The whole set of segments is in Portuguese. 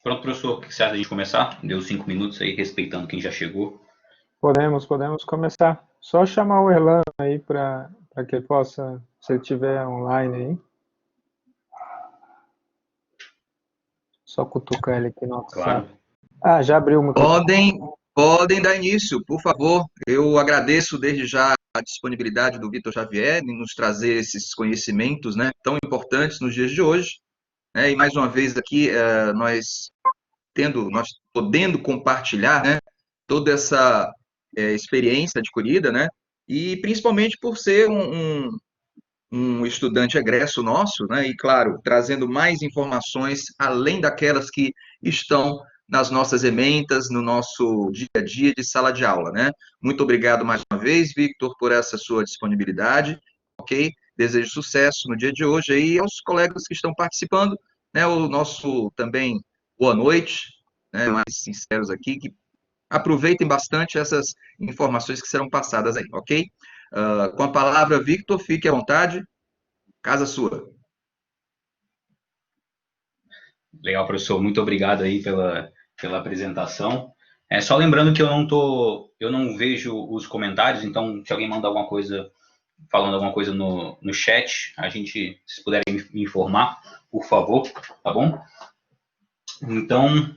Pronto, professor, o que você acha de a gente começar? Deu 5 minutos aí, respeitando quem já chegou. Podemos começar. Só chamar o Erlan aí para que ele possa, se ele estiver online aí, só cutucar ele aqui no WhatsApp. Claro. Ah, já abriu o microfone. Podem dar início, por favor. Eu agradeço desde já a disponibilidade do Vitor Xavier em nos trazer esses conhecimentos, né, tão importantes nos dias de hoje. Né, e mais uma vez aqui, nós podendo compartilhar, né, toda essa experiência adquirida, né, e principalmente por ser um estudante egresso nosso, né? E claro, trazendo mais informações além daquelas que estão nas nossas ementas, no nosso dia a dia de sala de aula, né? Muito obrigado mais uma vez, Victor, por essa sua disponibilidade, ok? Desejo sucesso no dia de hoje aí aos colegas que estão participando, né? O nosso também boa noite, né? Mais sinceros aqui, que aproveitem bastante essas informações que serão passadas aí, ok? Com a palavra, Victor, fique à vontade. Casa sua. Legal, professor. Muito obrigado aí pela apresentação. Só lembrando que eu não vejo os comentários, então se alguém mandar alguma coisa, falando alguma coisa no chat, se vocês puderem me informar, por favor, tá bom? Então,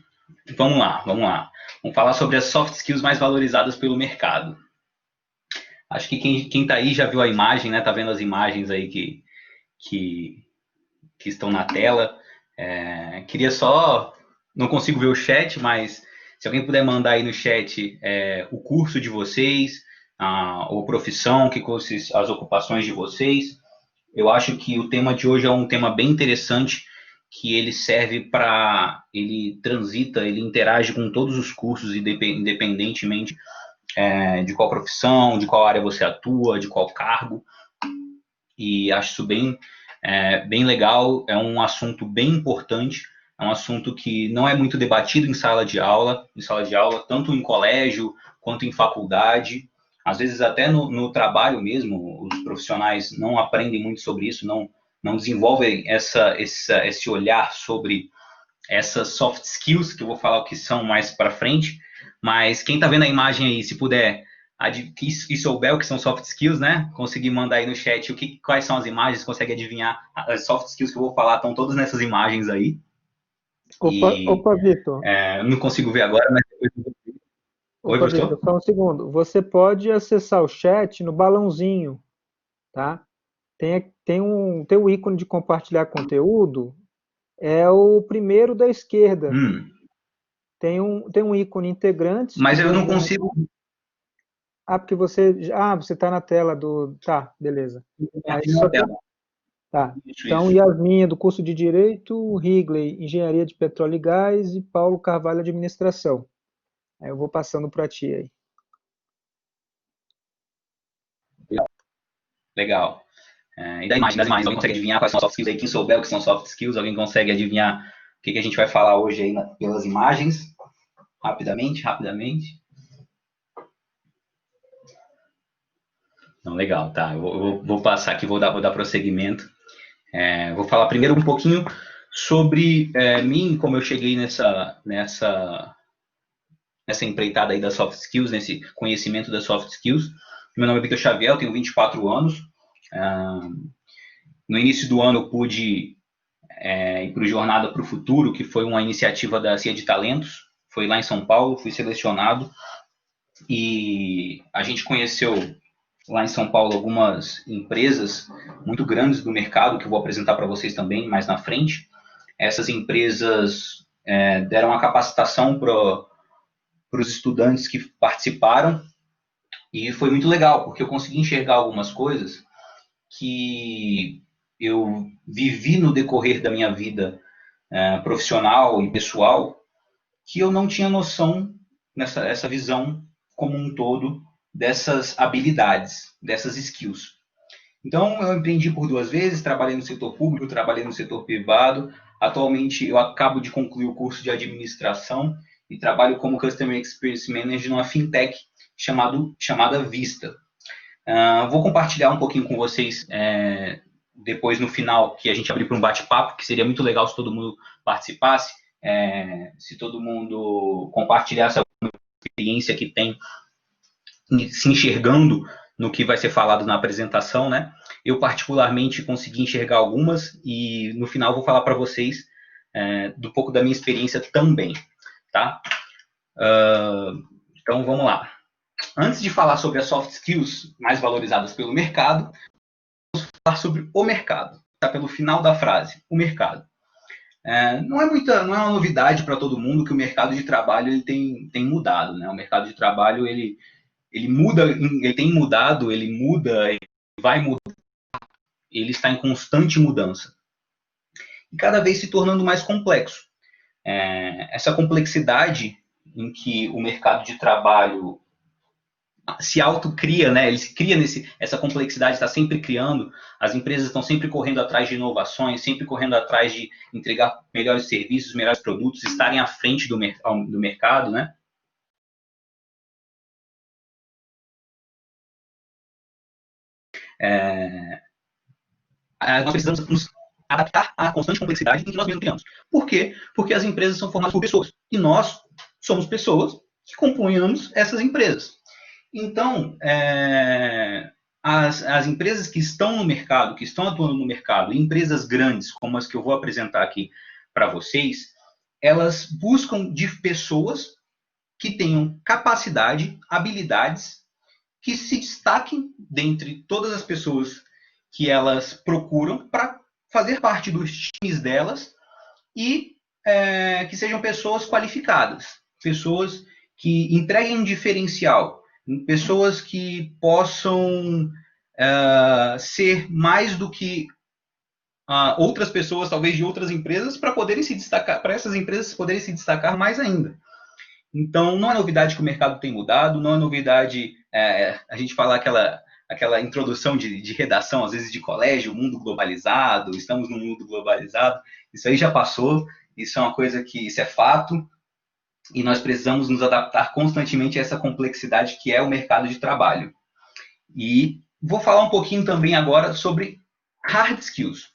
vamos lá. Vamos falar sobre as soft skills mais valorizadas pelo mercado. Acho que quem tá aí já viu a imagem, né? Tá vendo as imagens aí que, que estão na tela. Queria só, não consigo ver o chat, mas se alguém puder mandar aí no chat o curso de vocês, ou profissão, que fosse as ocupações de vocês. Eu acho que o tema de hoje é um tema bem interessante, que ele serve para, ele transita, ele interage com todos os cursos, independentemente de qual profissão, de qual área você atua, de qual cargo. E acho isso bem legal, é um assunto bem importante, é um assunto que não é muito debatido em sala de aula, tanto em colégio quanto em faculdade, às vezes até no trabalho mesmo, os profissionais não aprendem muito sobre isso, não desenvolvem esse olhar sobre essas soft skills, que eu vou falar o que são mais para frente, mas quem está vendo a imagem aí, se puder e souber o que são soft skills, né? Conseguir mandar aí no chat quais são as imagens, consegue adivinhar as soft skills que eu vou falar, estão todas nessas imagens aí. E Opa, Vitor. não consigo ver agora, mas depois. Oi, Opa, Vitor, professor? só um segundo. Você pode acessar o chat no balãozinho, tá? Tem o ícone de compartilhar conteúdo, é o primeiro da esquerda. Tem um ícone integrantes Mas eu do, não do... consigo. porque você está na tela do... Tá, beleza. Aí só tem... Tá. Então, Isso. Yasmin é do curso de Direito, Higley, Engenharia de Petróleo e Gás e Paulo Carvalho, Administração. Aí eu vou passando para ti aí. Legal. E das imagens, alguém consegue adivinhar quais são as soft skills aí? Quem souber o que são soft skills, alguém consegue adivinhar o que a gente vai falar hoje aí pelas imagens? Rapidamente. Não, legal, tá. Eu vou passar aqui, vou dar prosseguimento. Vou falar primeiro um pouquinho sobre mim, como eu cheguei nessa empreitada aí das soft skills, nesse conhecimento das soft skills. Meu nome é Vitor Xavier, eu tenho 24 anos. No início do ano eu pude ir para o Jornada para o Futuro, que foi uma iniciativa da CIA de Talentos. Foi lá em São Paulo, fui selecionado e a gente conheceu lá em São Paulo algumas empresas muito grandes do mercado, que eu vou apresentar para vocês também mais na frente. Essas empresas deram uma capacitação para os estudantes que participaram e foi muito legal, porque eu consegui enxergar algumas coisas que eu vivi no decorrer da minha vida profissional e pessoal, que eu não tinha noção essa visão como um todo dessas habilidades, dessas skills. Então, eu empreendi por 2 vezes, trabalhei no setor público, trabalhei no setor privado. Atualmente, eu acabo de concluir o curso de administração e trabalho como Customer Experience Manager numa fintech chamada Vista. Vou compartilhar um pouquinho com vocês depois, no final, que a gente abrir para um bate-papo, que seria muito legal se todo mundo participasse, se todo mundo compartilhasse a experiência que tem se enxergando no que vai ser falado na apresentação, né? Eu, particularmente, consegui enxergar algumas e, no final, vou falar para vocês do pouco da minha experiência também, tá? Então, vamos lá. Antes de falar sobre as soft skills mais valorizadas pelo mercado, vamos falar sobre o mercado, tá? Pelo final da frase, o mercado. Não é uma novidade para todo mundo que o mercado de trabalho ele tem mudado, né? O mercado de trabalho ele muda, ele tem mudado, ele muda, ele vai mudar, ele está em constante mudança e cada vez se tornando mais complexo. Essa complexidade em que o mercado de trabalho se autocria, né? Ele se cria essa complexidade, está sempre criando, as empresas estão sempre correndo atrás de inovações, sempre correndo atrás de entregar melhores serviços, melhores produtos, estarem à frente do mercado, né? Nós precisamos nos adaptar à constante complexidade em que nós mesmos criamos. Por quê? Porque as empresas são formadas por pessoas e nós somos pessoas que componhamos essas empresas. Então, as empresas que estão no mercado, que estão atuando no mercado, empresas grandes, como as que eu vou apresentar aqui para vocês, elas buscam de pessoas que tenham capacidade, habilidades, que se destaquem dentre todas as pessoas que elas procuram para fazer parte dos times delas e que sejam pessoas qualificadas, pessoas que entreguem um diferencial, pessoas que possam ser mais do que outras pessoas, talvez de outras empresas, para poderem se destacar, para essas empresas poderem se destacar mais ainda. Então, não é novidade que o mercado tem mudado, não é novidade a gente falar aquela introdução de redação, às vezes de colégio, mundo globalizado, estamos num mundo globalizado, isso aí já passou, isso é uma coisa que, isso é fato, e nós precisamos nos adaptar constantemente a essa complexidade que é o mercado de trabalho. E vou falar um pouquinho também agora sobre hard skills.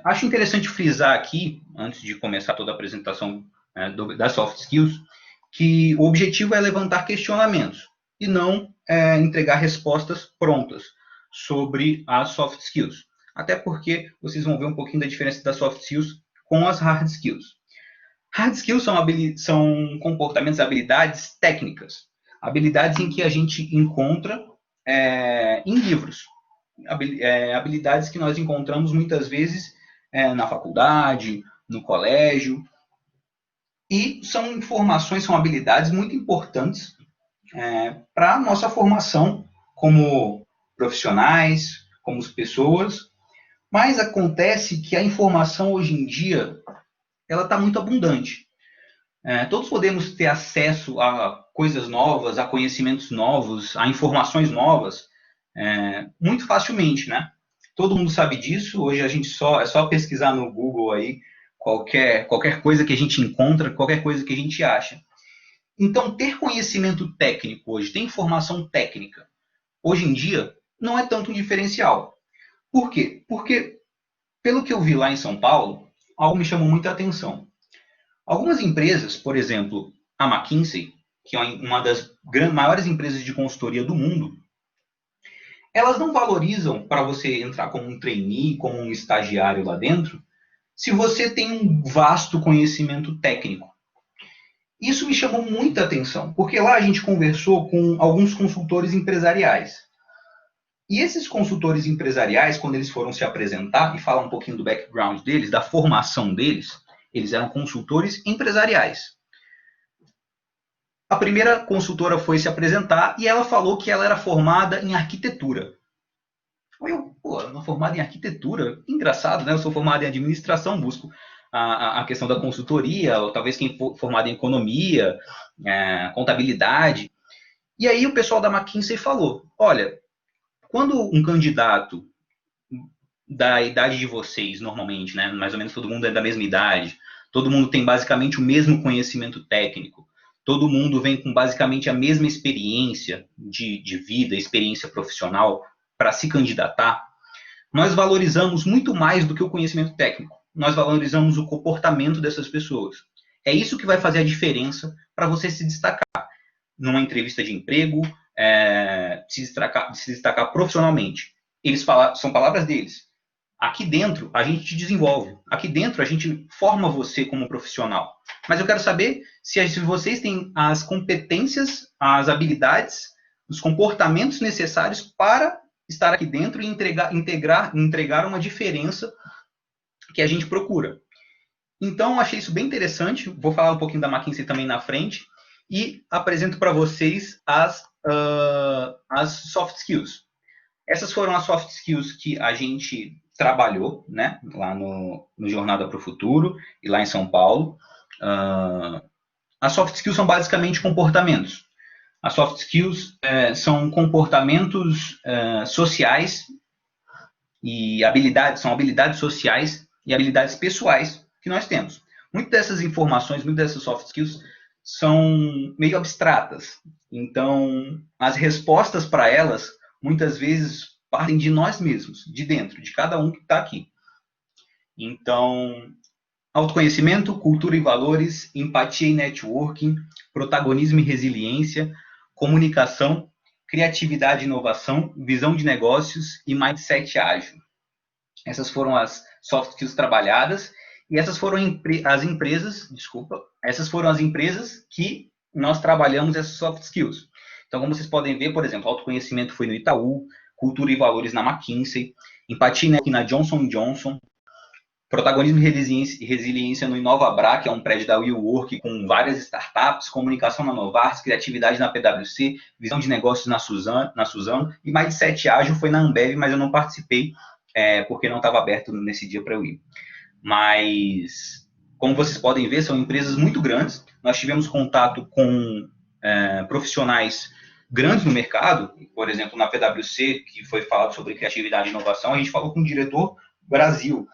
Acho interessante frisar aqui, antes de começar toda a apresentação das soft skills, que o objetivo é levantar questionamentos e não entregar respostas prontas sobre as soft skills. Até porque vocês vão ver um pouquinho da diferença das soft skills com as hard skills. Hard skills são comportamentos, habilidades técnicas. Habilidades em que a gente encontra em livros. Habilidades que nós encontramos muitas vezes na faculdade, no colégio. E são informações, são habilidades muito importantes para a nossa formação como profissionais, como pessoas. Mas acontece que a informação hoje em dia ela está muito abundante. Todos podemos ter acesso a coisas novas, a conhecimentos novos, a informações novas, muito facilmente, né? Todo mundo sabe disso. Hoje a gente é só pesquisar no Google aí qualquer coisa que a gente encontra, qualquer coisa que a gente acha. Então, ter conhecimento técnico hoje, ter informação técnica, hoje em dia, não é tanto um diferencial. Por quê? Porque, pelo que eu vi lá em São Paulo, algo me chamou muita atenção. Algumas empresas, por exemplo, a McKinsey, que é uma das maiores empresas de consultoria do mundo, elas não valorizam para você entrar como um trainee, como um estagiário lá dentro, se você tem um vasto conhecimento técnico. Isso me chamou muita atenção, porque lá a gente conversou com alguns consultores empresariais. E esses consultores empresariais, quando eles foram se apresentar e falar um pouquinho do background deles, da formação deles, eles eram consultores empresariais. A primeira consultora foi se apresentar e ela falou que ela era formada em arquitetura. Eu formada em arquitetura? Engraçado, né? Eu sou formado em administração, busco a questão da consultoria, ou talvez quem for formado em economia, contabilidade. E aí o pessoal da McKinsey falou, olha, quando um candidato da idade de vocês, normalmente, né, mais ou menos todo mundo é da mesma idade, todo mundo tem basicamente o mesmo conhecimento técnico, todo mundo vem com basicamente a mesma experiência de vida, experiência profissional para se candidatar, nós valorizamos muito mais do que o conhecimento técnico. nós valorizamos o comportamento dessas pessoas. É isso que vai fazer a diferença para você se destacar numa entrevista de emprego, se destacar profissionalmente. São palavras deles. Aqui dentro, a gente te desenvolve. Aqui dentro, a gente forma você como profissional. Mas eu quero saber se vocês têm as competências, as habilidades, os comportamentos necessários para estar aqui dentro e entregar uma diferença que a gente procura. Então, eu achei isso bem interessante. Vou falar um pouquinho da McKinsey também na frente. E apresento para vocês as soft skills. Essas foram as soft skills que a gente trabalhou, né, lá no Jornada para o Futuro e lá em São Paulo. As soft skills são basicamente comportamentos. As soft skills são comportamentos sociais e são habilidades sociais e habilidades pessoais que nós temos. Muitas dessas informações, muitas dessas soft skills são meio abstratas. Então, as respostas para elas, muitas vezes, partem de nós mesmos, de dentro, de cada um que está aqui. Então, autoconhecimento, cultura e valores, empatia e networking, protagonismo e resiliência, comunicação, criatividade e inovação, visão de negócios e mindset ágil. Essas foram as soft skills trabalhadas e essas foram as empresas que nós trabalhamos essas soft skills. Então, como vocês podem ver, por exemplo, autoconhecimento foi no Itaú, cultura e valores na McKinsey, empatia na Johnson & Johnson, protagonismo e resiliência no InovaBra, que é um prédio da WeWork com várias startups, comunicação na Novartis, criatividade na PwC, visão de negócios na Suzano, e mindset ágil foi na Ambev, mas eu não participei porque não estava aberto nesse dia para eu ir. Mas, como vocês podem ver, são empresas muito grandes. Nós tivemos contato com profissionais grandes no mercado, por exemplo, na PwC, que foi falado sobre criatividade e inovação, a gente falou com o diretor Brasil.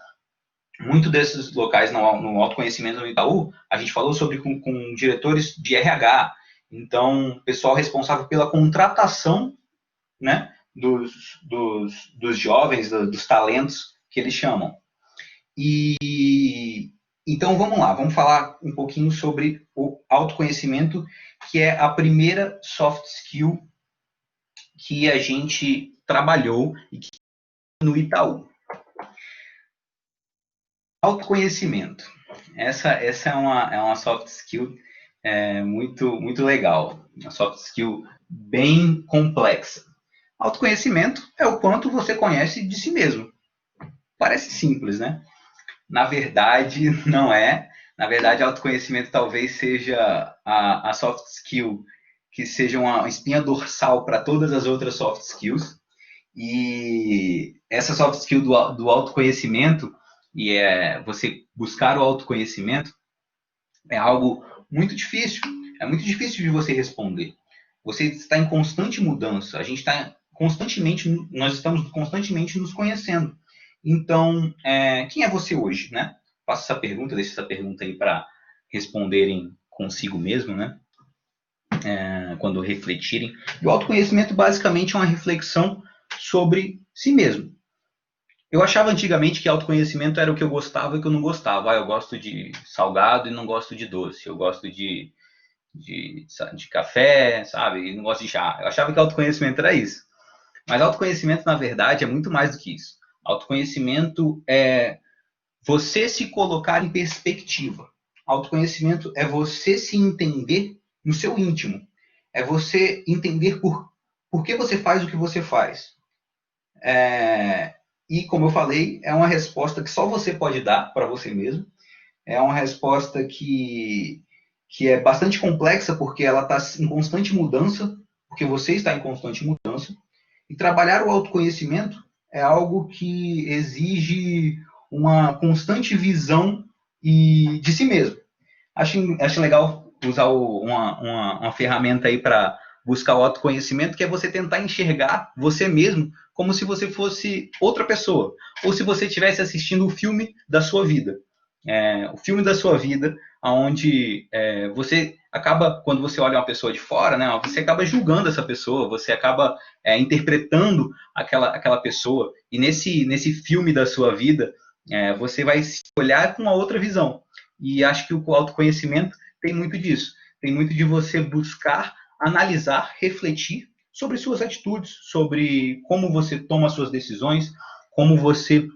Muito desses locais no autoconhecimento do Itaú, a gente falou sobre com diretores de RH, então, pessoal responsável pela contratação, né, dos jovens, dos talentos que eles chamam. E então, vamos lá, vamos falar um pouquinho sobre o autoconhecimento, que é a primeira soft skill que a gente trabalhou no Itaú. Autoconhecimento. Essa é uma soft skill muito, muito legal. Uma soft skill bem complexa. Autoconhecimento é o quanto você conhece de si mesmo. Parece simples, né? Na verdade, não é. Na verdade, autoconhecimento talvez seja a soft skill que seja uma espinha dorsal para todas as outras soft skills. E essa soft skill do autoconhecimento, e você buscar o autoconhecimento, é algo muito difícil. É muito difícil de você responder. Você está em constante mudança. Nós estamos constantemente nos conhecendo. Então, quem é você hoje, né? Faço essa pergunta, deixo essa pergunta aí para responderem consigo mesmo, né? Quando refletirem. E o autoconhecimento, basicamente, é uma reflexão sobre si mesmo. Eu achava antigamente que autoconhecimento era o que eu gostava e o que eu não gostava. Eu gosto de salgado e não gosto de doce. Eu gosto de café, sabe? E não gosto de chá. Eu achava que autoconhecimento era isso. Mas autoconhecimento, na verdade, é muito mais do que isso. Autoconhecimento é você se colocar em perspectiva. Autoconhecimento é você se entender no seu íntimo. É você entender por que você faz o que você faz. E, como eu falei, é uma resposta que só você pode dar para você mesmo. É uma resposta que é bastante complexa, porque ela está em constante mudança, porque você está em constante mudança. E trabalhar o autoconhecimento é algo que exige uma constante visão de si mesmo. Acho legal usar uma ferramenta aí para buscar o autoconhecimento, que é você tentar enxergar você mesmo como se você fosse outra pessoa, ou se você estivesse assistindo o filme da sua vida. O filme da sua vida, onde você acaba, quando você olha uma pessoa de fora, né, você acaba julgando essa pessoa, você acaba interpretando aquela pessoa, e nesse filme da sua vida, você vai se olhar com uma outra visão. E acho que o autoconhecimento tem muito disso. Tem muito de você buscar, analisar, refletir sobre suas atitudes, sobre como você toma suas decisões, como você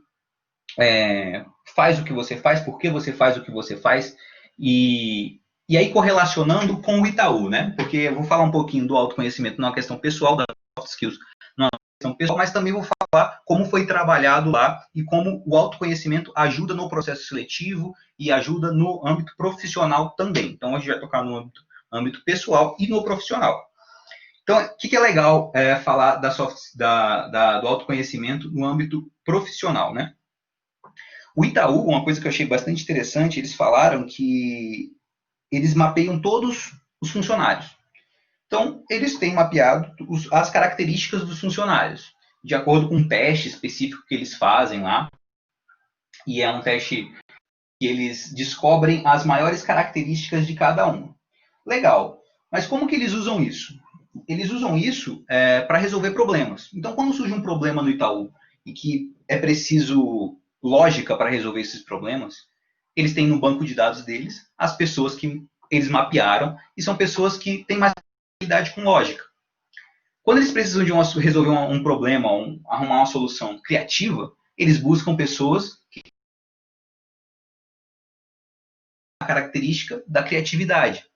faz o que você faz, por que você faz o que você faz, e aí correlacionando com o Itaú, né? Porque eu vou falar um pouquinho do autoconhecimento numa questão pessoal, das soft skills, numa questão pessoal, mas também vou falar como foi trabalhado lá e como o autoconhecimento ajuda no processo seletivo e ajuda no âmbito profissional também. Então, a gente vai tocar no âmbito pessoal e no profissional. Então, o que é legal falar do autoconhecimento no âmbito profissional, né? O Itaú, uma coisa que eu achei bastante interessante, eles falaram que eles mapeiam todos os funcionários. Então, eles têm mapeado as características dos funcionários, de acordo com um teste específico que eles fazem lá, e é um teste que eles descobrem as maiores características de cada um. Legal, mas como que eles usam isso? Eles usam isso para resolver problemas. Então, quando surge um problema no Itaú e que é preciso lógica para resolver esses problemas, eles têm no banco de dados deles as pessoas que eles mapearam e são pessoas que têm mais habilidade com lógica. Quando eles precisam de resolver um problema, arrumar uma solução criativa, eles buscam pessoas que têm a característica da criatividade.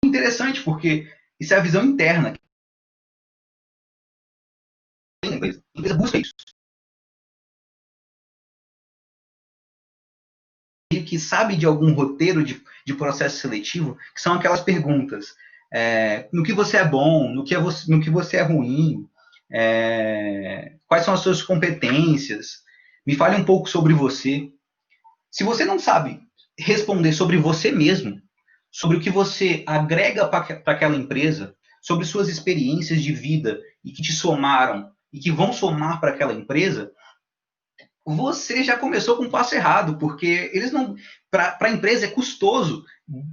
Interessante, porque isso é a visão interna. A empresa busca isso. Que sabe de algum roteiro de processo seletivo, que são aquelas perguntas. No que você é bom, no que você é ruim, quais são as suas competências, me fale um pouco sobre você. Se você não sabe responder sobre você mesmo, sobre o que você agrega para aquela empresa, sobre suas experiências de vida e que te somaram e que vão somar para aquela empresa, você já começou com um passo errado, porque eles não. Para a empresa é custoso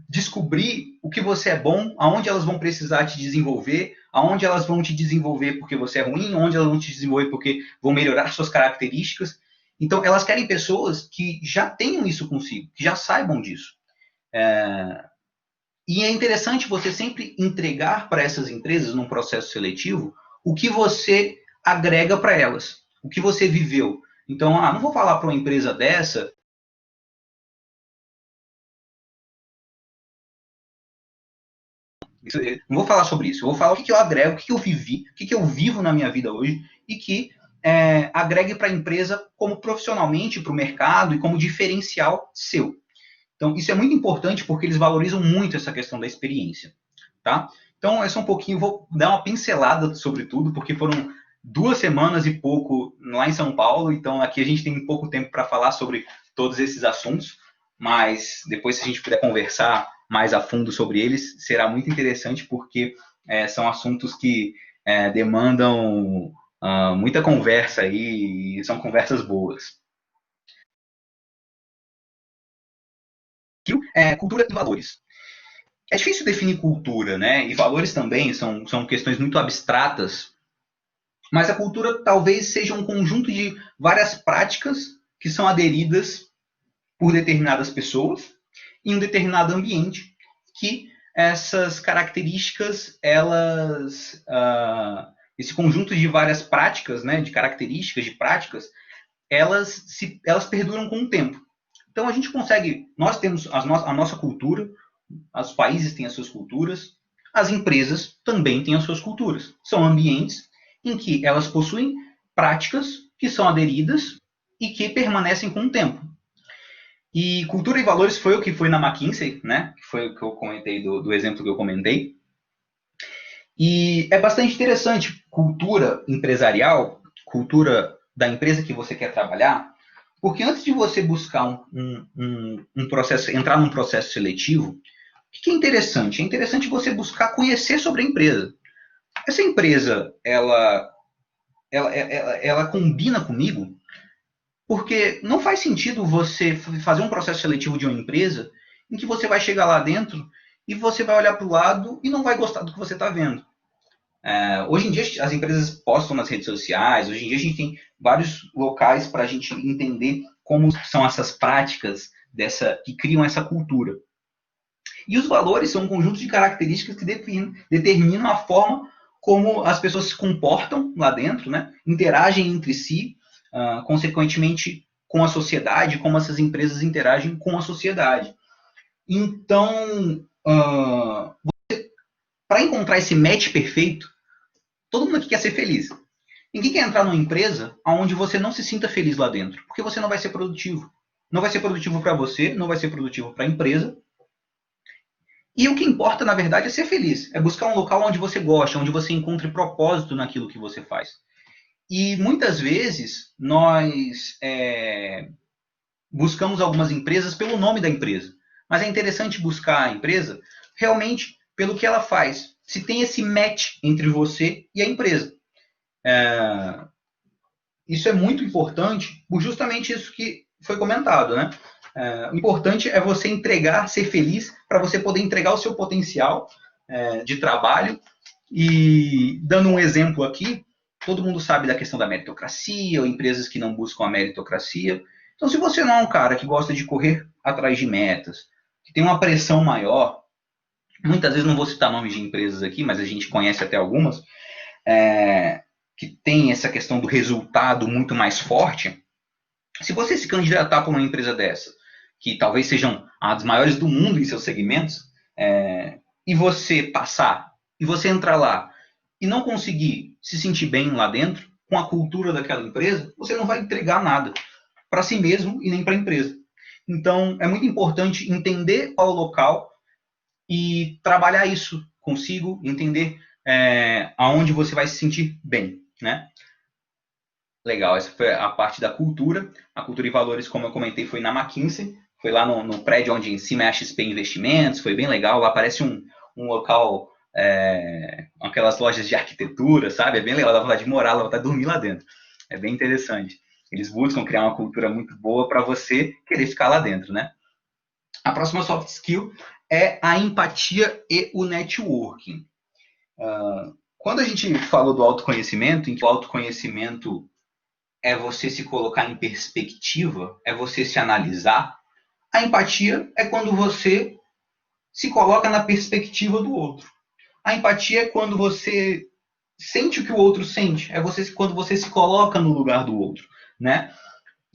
descobrir o que você é bom, aonde elas vão precisar te desenvolver, aonde elas vão te desenvolver porque você é ruim, aonde elas vão te desenvolver porque vão melhorar suas características. Então, elas querem pessoas que já tenham isso consigo, que já saibam disso. E é interessante você sempre entregar para essas empresas, num processo seletivo, o que você agrega para elas, o que você viveu. Então, não vou falar para uma empresa dessa. Não vou falar sobre isso. Eu vou falar o que eu agrego, o que eu vivi, o que eu vivo na minha vida hoje e que agregue para a empresa como profissionalmente, para o mercado e como diferencial seu. Então, isso é muito importante porque eles valorizam muito essa questão da experiência. Tá? Então, esse é um pouquinho, vou dar uma pincelada sobre tudo, porque foram 2 semanas e pouco lá em São Paulo, então aqui a gente tem pouco tempo para falar sobre todos esses assuntos, mas depois, se a gente puder conversar mais a fundo sobre eles, será muito interessante, porque são assuntos que demandam muita conversa e são conversas boas. Cultura e valores. É difícil definir cultura, né? E valores também são questões muito abstratas, mas a cultura talvez seja um conjunto de várias práticas que são aderidas por determinadas pessoas em um determinado ambiente, que essas características, esse conjunto de várias práticas, né, de características, de práticas, elas perduram com o tempo. Então a gente consegue, nós temos a nossa cultura, os países têm as suas culturas, as empresas também têm as suas culturas. São ambientes em que elas possuem práticas que são aderidas e que permanecem com o tempo. E cultura e valores foi o que foi na McKinsey, né? Que foi o que eu comentei do exemplo que eu comentei. E é bastante interessante cultura empresarial, cultura da empresa que você quer trabalhar, porque antes de você buscar um processo, entrar num processo seletivo, o que é interessante? É interessante você buscar conhecer sobre a empresa. Essa empresa, ela combina comigo? Porque não faz sentido você fazer um processo seletivo de uma empresa em que você vai chegar lá dentro e você vai olhar para o lado e não vai gostar do que você está vendo. Hoje em dia as empresas postam nas redes sociais, hoje em dia a gente tem vários locais para a gente entender como são essas práticas que criam essa cultura. E os valores são um conjunto de características que determinam a forma como as pessoas se comportam lá dentro, né? Interagem entre si, consequentemente com a sociedade, como essas empresas interagem com a sociedade. Então, para encontrar esse match perfeito, todo mundo aqui quer ser feliz. Ninguém quer entrar numa empresa onde você não se sinta feliz lá dentro, porque você não vai ser produtivo. Não vai ser produtivo para você, não vai ser produtivo para a empresa. E o que importa, na verdade, é ser feliz. É buscar um local onde você gosta, onde você encontre propósito naquilo que você faz. E muitas vezes nós buscamos algumas empresas pelo nome da empresa. Mas é interessante buscar a empresa realmente pelo que ela faz. Se tem esse match entre você e a empresa. Isso é muito importante por justamente isso que foi comentado, né? O importante é você entregar, ser feliz, para você poder entregar o seu potencial de trabalho. E dando um exemplo aqui, todo mundo sabe da questão da meritocracia, ou empresas que não buscam a meritocracia. Então, se você não é um cara que gosta de correr atrás de metas, que tem uma pressão maior, muitas vezes não vou citar nomes de empresas aqui, mas a gente conhece até algumas, que tem essa questão do resultado muito mais forte. Se você se candidatar para uma empresa dessa, que talvez sejam as maiores do mundo em seus segmentos, e você passar, e você entrar lá, e não conseguir se sentir bem lá dentro, com a cultura daquela empresa, você não vai entregar nada para si mesmo e nem para a empresa. Então, é muito importante entender qual é o local e trabalhar isso consigo, entender aonde você vai se sentir bem, né? Legal, essa foi a parte da cultura. A cultura e valores, como eu comentei, foi na McKinsey. Foi lá no prédio onde em cima é a XP Investimentos. Foi bem legal. Lá parece um local, aquelas lojas de arquitetura, sabe? É bem legal, dá vontade de morar, dá vontade de dormir lá dentro. É bem interessante. Eles buscam criar uma cultura muito boa para você querer ficar lá dentro, né? A próxima soft skill é a empatia e o networking. Quando a gente falou do autoconhecimento, em que o autoconhecimento é você se colocar em perspectiva, é você se analisar. A empatia é quando você se coloca na perspectiva do outro. A empatia é quando você sente o que o outro sente, quando você se coloca no lugar do outro, né?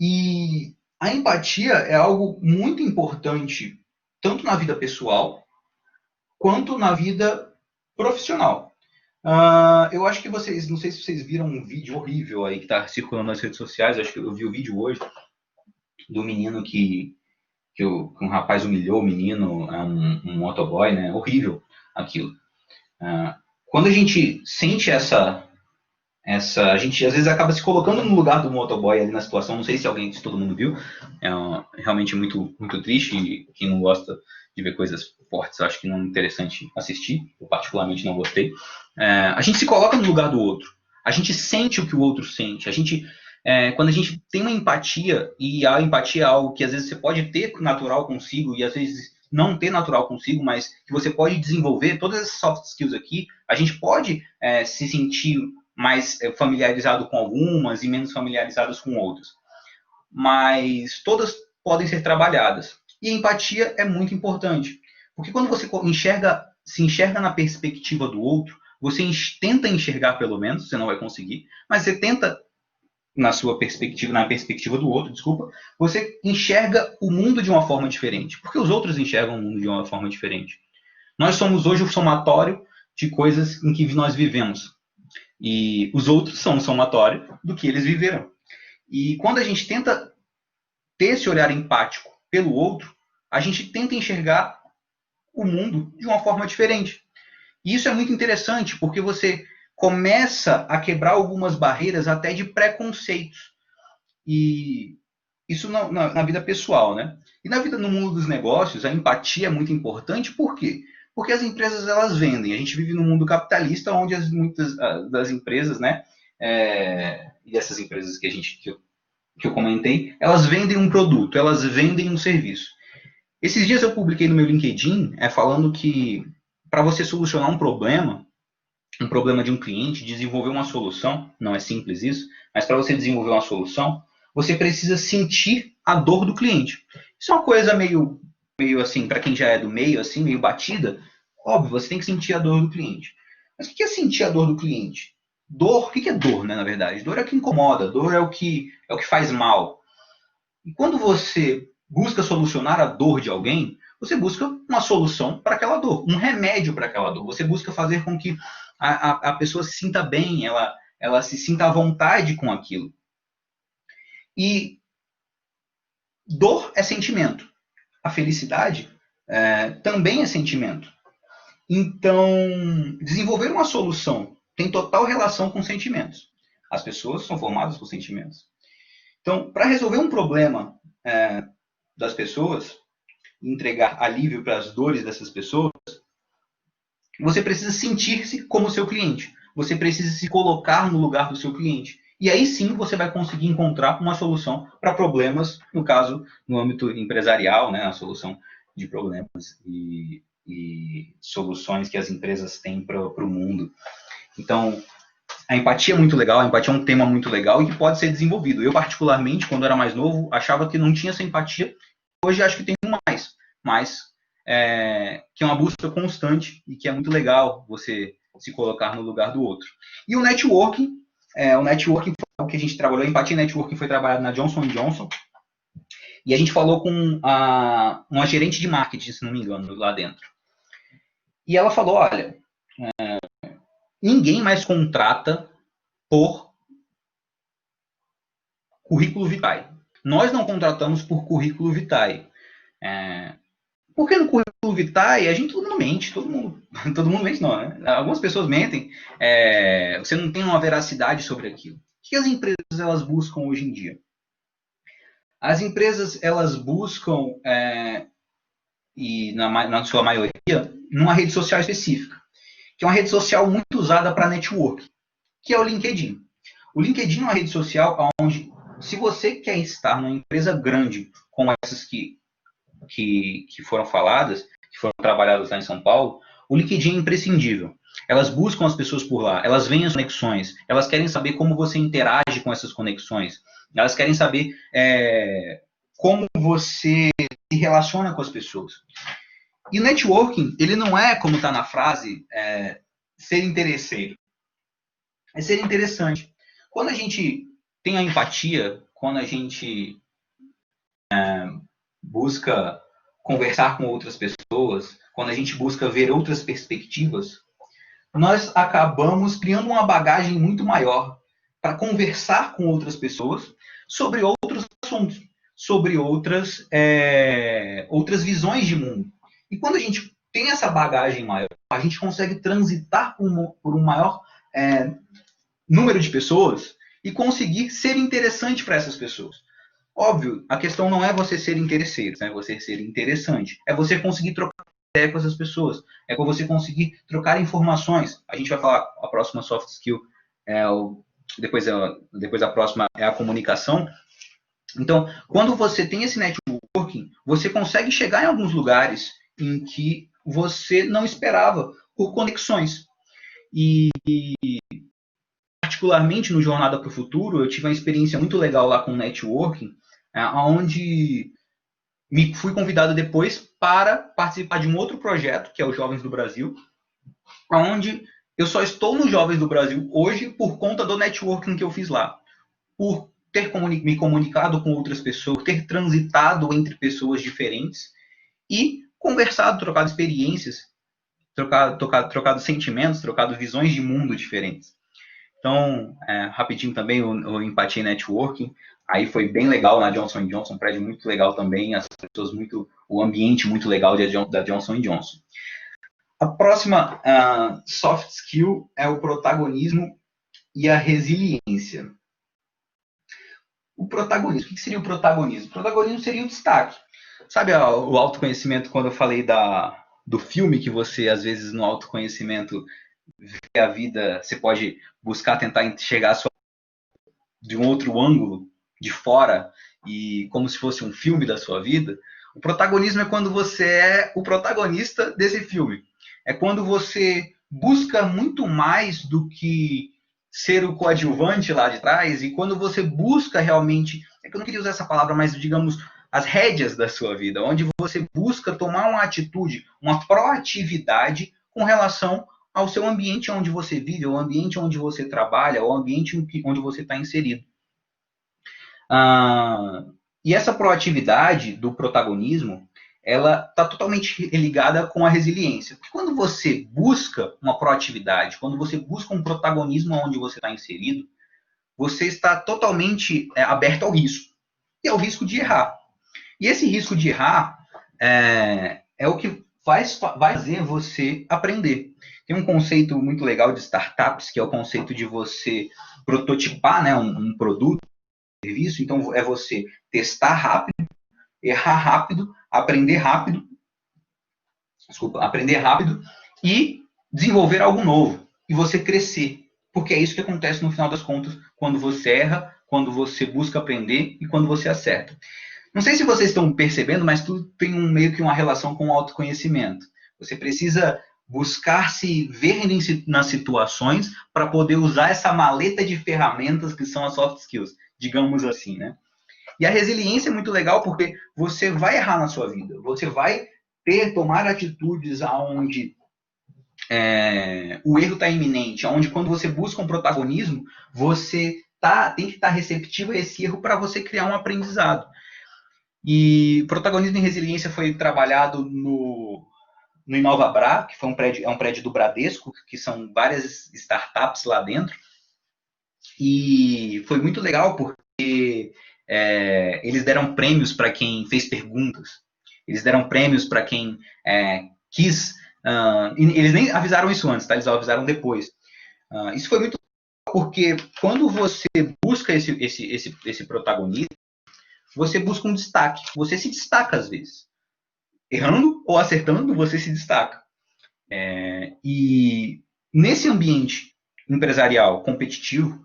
E a empatia é algo muito importante, tanto na vida pessoal, quanto na vida profissional. Eu acho que vocês, não sei se vocês viram um vídeo horrível aí que está circulando nas redes sociais, acho que eu vi o vídeo hoje, do menino que um rapaz humilhou o menino, um motoboy, né? Horrível aquilo. Quando a gente sente a gente às vezes acaba se colocando no lugar do motoboy ali na situação, não sei se todo mundo viu, realmente muito, muito triste, e quem não gosta de ver coisas fortes, acho que não é interessante assistir, eu particularmente não gostei. A gente se coloca no lugar do outro, a gente sente o que o outro sente, quando a gente tem uma empatia, e a empatia é algo que às vezes você pode ter natural consigo, e às vezes não ter natural consigo, mas que você pode desenvolver, todas essas soft skills aqui, a gente pode se sentir mais familiarizado com algumas e menos familiarizadas com outras. Mas todas podem ser trabalhadas. E a empatia é muito importante. Porque quando você se enxerga na perspectiva do outro, você tenta enxergar pelo menos, você não vai conseguir, mas você tenta na perspectiva do outro, você enxerga o mundo de uma forma diferente. Porque os outros enxergam o mundo de uma forma diferente. Nós somos hoje o somatório de coisas em que nós vivemos. E os outros são um somatório do que eles viveram. E quando a gente tenta ter esse olhar empático pelo outro, a gente tenta enxergar o mundo de uma forma diferente. E isso é muito interessante, porque você começa a quebrar algumas barreiras até de preconceitos. E isso na vida pessoal, né? E no mundo dos negócios, a empatia é muito importante, por quê? Porque as empresas, elas vendem. A gente vive num mundo capitalista, onde muitas das empresas, né, e essas empresas que eu comentei, elas vendem um produto, elas vendem um serviço. Esses dias eu publiquei no meu LinkedIn falando que para você solucionar um problema, um problema de um cliente, desenvolver uma solução, não é simples isso, mas para você desenvolver uma solução, você precisa sentir a dor do cliente. Isso é uma coisa meio assim, para quem já é do meio, assim, meio batida, óbvio, você tem que sentir a dor do cliente. Mas o que é sentir a dor do cliente? Dor, o que é dor, né, na verdade? Dor é o que incomoda, dor é o que faz mal. E quando você busca solucionar a dor de alguém, você busca uma solução para aquela dor, um remédio para aquela dor. Você busca fazer com que a pessoa se sinta bem, ela se sinta à vontade com aquilo. E dor é sentimento. A felicidade também é sentimento. Então, desenvolver uma solução tem total relação com sentimentos. As pessoas são formadas por sentimentos. Então, para resolver um problema das pessoas, entregar alívio para as dores dessas pessoas, você precisa sentir-se como seu cliente. Você precisa se colocar no lugar do seu cliente. E aí sim você vai conseguir encontrar uma solução para problemas, no caso, no âmbito empresarial, né, a solução de problemas e soluções que as empresas têm para o mundo. Então, a empatia é muito legal, a empatia é um tema muito legal e que pode ser desenvolvido. Eu, particularmente, quando era mais novo, achava que não tinha essa empatia. Hoje acho que tem mais, mas que é uma busca constante e que é muito legal você se colocar no lugar do outro. E o networking foi o que a gente trabalhou, a empatia e networking foi trabalhado na Johnson & Johnson, e a gente falou com uma gerente de marketing, se não me engano, lá dentro. E ela falou, olha, ninguém mais contrata por currículo vitae. Nós não contratamos por currículo vitae. Porque no currículo vitae, todo mundo mente, todo mundo mente não, né? Algumas pessoas mentem, você não tem uma veracidade sobre aquilo. O que as empresas elas buscam hoje em dia? As empresas elas buscam, e na sua maioria, numa rede social específica, que é uma rede social muito usada para network, que é o LinkedIn. O LinkedIn é uma rede social onde, se você quer estar numa empresa grande, como essas que foram faladas, que foram trabalhadas lá em São Paulo, o LinkedIn é imprescindível. Elas buscam as pessoas por lá, elas veem as conexões, elas querem saber como você interage com essas conexões, elas querem saber como você se relaciona com as pessoas. E o networking, ele não é, como está na frase, ser interesseiro. É ser interessante. Quando a gente tem a empatia, quando a gente busca conversar com outras pessoas, quando a gente busca ver outras perspectivas, nós acabamos criando uma bagagem muito maior para conversar com outras pessoas sobre outros assuntos, sobre outras visões de mundo. E quando a gente tem essa bagagem maior, a gente consegue transitar por um maior número de pessoas e conseguir ser interessante para essas pessoas. Óbvio, a questão não é você ser interesseiro, é você ser interessante. É você conseguir trocar ideia com essas pessoas. É você conseguir trocar informações. A gente vai falar, a próxima soft skill, depois a próxima é a comunicação. Então, quando você tem esse networking, você consegue chegar em alguns lugares em que você não esperava, por conexões. E particularmente no Jornada para o Futuro, eu tive uma experiência muito legal lá com o networking, onde fui convidado depois para participar de um outro projeto, que é o Jovens do Brasil, onde eu só estou no Jovens do Brasil hoje por conta do networking que eu fiz lá. Por ter me comunicado com outras pessoas, ter transitado entre pessoas diferentes e conversado, trocado experiências, trocado sentimentos, trocado visões de mundo diferentes. Então, rapidinho também, o Empatia Networking, aí foi bem legal na Johnson & Johnson, um prédio muito legal também, as pessoas o ambiente muito legal da Johnson & Johnson. A próxima soft skill é o protagonismo e a resiliência. O protagonismo, o que seria o protagonismo? O protagonismo seria o destaque. Sabe o autoconhecimento, quando eu falei do filme, que você, às vezes, no autoconhecimento, vê a vida, você pode buscar tentar enxergar de um outro ângulo, de fora, e como se fosse um filme da sua vida. O protagonismo é quando você é o protagonista desse filme. É quando você busca muito mais do que ser o coadjuvante lá de trás, e quando você busca realmente, é que eu não queria usar essa palavra, mas digamos, as rédeas da sua vida, onde você busca tomar uma atitude, uma proatividade com relação ao seu ambiente onde você vive, ao ambiente onde você trabalha, ao ambiente onde você está inserido. E essa proatividade do protagonismo, ela está totalmente ligada com a resiliência. Porque quando você busca uma proatividade, quando você busca um protagonismo onde você está inserido, você está totalmente aberto ao risco. E ao risco de errar. E esse risco de errar é o que vai fazer você aprender. Tem um conceito muito legal de startups, que é o conceito de você prototipar, né, um produto, um serviço. Então, é você testar rápido, errar rápido, aprender rápido e desenvolver algo novo. E você crescer. Porque é isso que acontece no final das contas, quando você erra, quando você busca aprender e quando você acerta. Não sei se vocês estão percebendo, mas tudo tem meio que uma relação com o autoconhecimento. Você precisa buscar se ver nas situações para poder usar essa maleta de ferramentas que são as soft skills, digamos assim, né? E a resiliência é muito legal porque você vai errar na sua vida, você vai tomar atitudes aonde o erro está iminente, onde quando você busca um protagonismo, você tem que estar receptivo a esse erro para você criar um aprendizado. E protagonismo e resiliência foi trabalhado no InovaBra, que foi um prédio do Bradesco, que são várias startups lá dentro. E foi muito legal porque eles deram prêmios para quem fez perguntas. Eles deram prêmios para quem quis. Eles nem avisaram isso antes, tá? Eles avisaram depois. Isso foi muito legal porque quando você busca esse protagonismo, você busca um destaque. Você se destaca às vezes. Errando ou acertando, você se destaca. E nesse ambiente empresarial competitivo,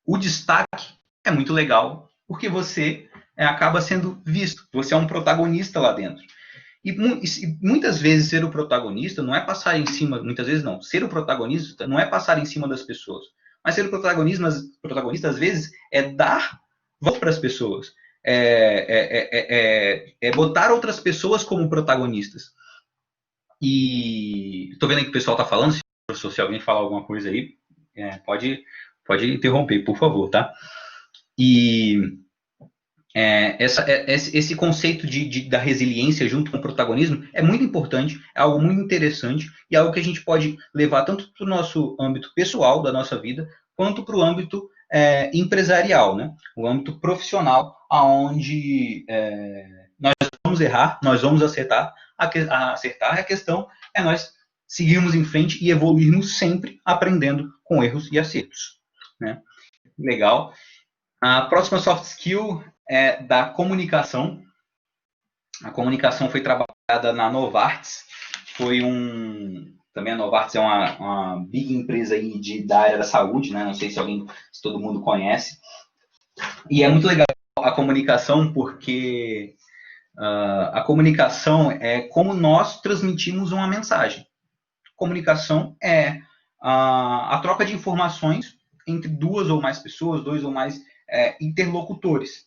o destaque é muito legal, porque você acaba sendo visto. Você é um protagonista lá dentro. E muitas vezes ser o protagonista não é passar em cima, muitas vezes não, ser o protagonista não é passar em cima das pessoas. Mas ser o protagonista às vezes, é dar voz para as pessoas. Botar outras pessoas como protagonistas. E estou vendo aí que o pessoal está falando, se alguém falar alguma coisa aí, pode interromper, por favor, tá? E esse conceito da resiliência junto com o protagonismo é muito importante, é algo muito interessante e é algo que a gente pode levar tanto para o nosso âmbito pessoal da nossa vida, quanto para o âmbito empresarial, né? O âmbito profissional, onde nós vamos errar, nós vamos acertar. A questão é nós seguirmos em frente e evoluirmos sempre aprendendo com erros e acertos, né? Legal. A próxima soft skill é da comunicação. A comunicação foi trabalhada na Novartis. Também a Novartis é uma big empresa aí da área da saúde, né? Não sei se todo mundo conhece. E é muito legal a comunicação porque a comunicação é como nós transmitimos uma mensagem. Comunicação é a troca de informações entre duas ou mais pessoas, dois ou mais interlocutores.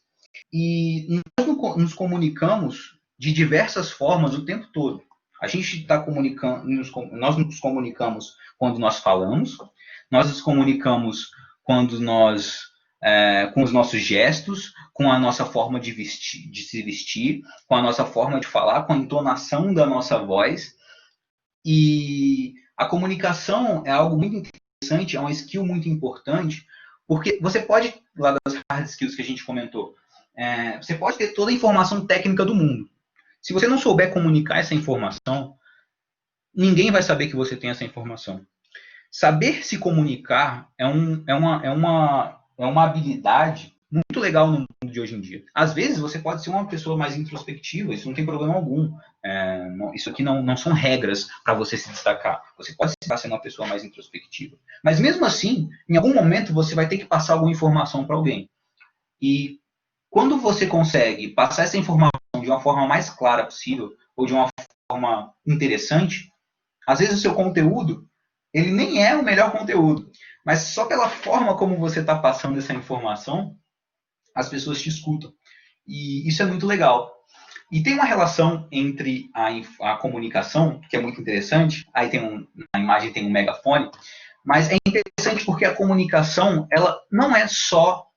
E nós nos comunicamos de diversas formas o tempo todo. A gente está comunicando, nós nos comunicamos quando nós falamos, nós nos comunicamos quando com os nossos gestos, com a nossa forma de se vestir, com a nossa forma de falar, com a entonação da nossa voz. E a comunicação é algo muito interessante, é uma skill muito importante, porque você pode, lá das hard skills que a gente comentou, você pode ter toda a informação técnica do mundo. Se você não souber comunicar essa informação, ninguém vai saber que você tem essa informação. Saber se comunicar é uma habilidade muito legal no mundo de hoje em dia. Às vezes você pode ser uma pessoa mais introspectiva, isso não tem problema algum. Isso aqui não são regras para você se destacar. Você pode estar sendo uma pessoa mais introspectiva. Mas mesmo assim, em algum momento você vai ter que passar alguma informação para alguém. E quando você consegue passar essa informação de uma forma mais clara possível, ou de uma forma interessante, às vezes o seu conteúdo ele nem é o melhor conteúdo, mas só pela forma como você está passando essa informação, as pessoas te escutam. E isso é muito legal. E tem uma relação entre a comunicação, que é muito interessante. Aí na imagem tem um megafone, mas é interessante porque a comunicação, ela não é só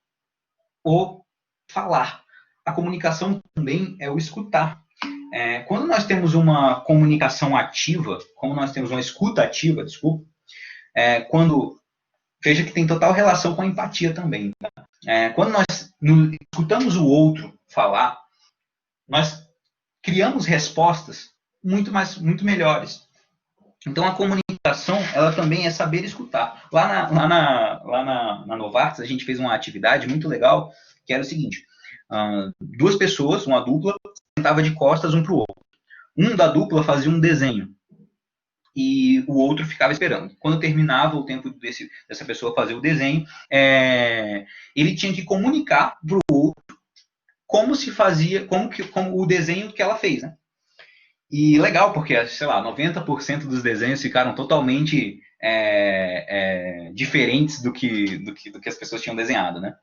o falar. A comunicação também é o escutar. Quando nós temos uma comunicação ativa, quando nós temos uma escuta ativa, desculpa, veja que tem total relação com a empatia também. Tá? Quando nós escutamos o outro falar, nós criamos respostas muito melhores. Então, a comunicação, ela também é saber escutar. Lá na Novartis, a gente fez uma atividade muito legal, que era o seguinte, duas pessoas, uma dupla, sentava de costas um para o outro. Um da dupla fazia um desenho, e o outro ficava esperando. Quando terminava o tempo dessa pessoa fazer o desenho, ele tinha que comunicar para o outro como se fazia, como o desenho que ela fez, né? E legal, porque, sei lá, 90% dos desenhos ficaram totalmente diferentes do que as pessoas tinham desenhado, né?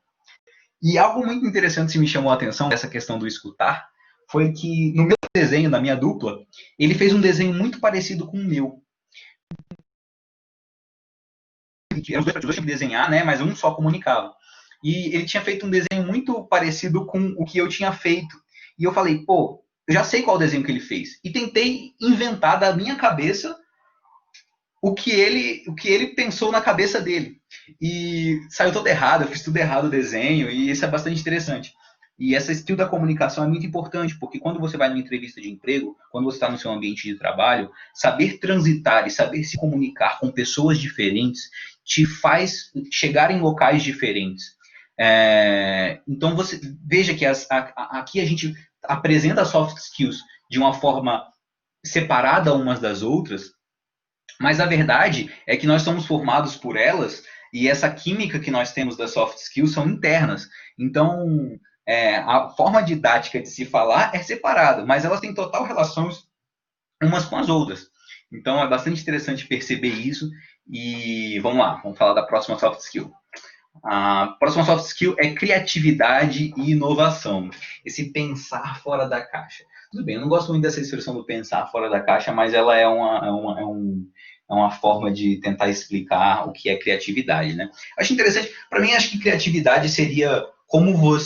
E algo muito interessante que me chamou a atenção dessa questão do escutar foi que no meu desenho, da minha dupla, ele fez um desenho muito parecido com o meu. Os dois tinham que desenhar, né? Mas um só comunicava. E ele tinha feito um desenho muito parecido com o que eu tinha feito. E eu falei, pô, eu já sei qual desenho que ele fez. E tentei inventar da minha cabeça o que ele pensou na cabeça dele. E saiu todo errado, eu fiz tudo errado o desenho, e isso é bastante interessante. E essa skill da comunicação é muito importante, porque quando você vai numa entrevista de emprego, quando você está no seu ambiente de trabalho, saber transitar e saber se comunicar com pessoas diferentes te faz chegar em locais diferentes. Então, você veja que aqui a gente apresenta soft skills de uma forma separada umas das outras, mas a verdade é que nós somos formados por elas e essa química que nós temos das soft skills são internas. Então, a forma didática de se falar é separada, mas elas têm total relação umas com as outras. Então, é bastante interessante perceber isso. E vamos lá, vamos falar da próxima soft skill. A próxima soft skill é criatividade e inovação. Esse pensar fora da caixa. Tudo bem, eu não gosto muito dessa expressão do pensar fora da caixa, mas ela é uma forma de tentar explicar o que é criatividade, né? Acho interessante, para mim, acho que criatividade seria como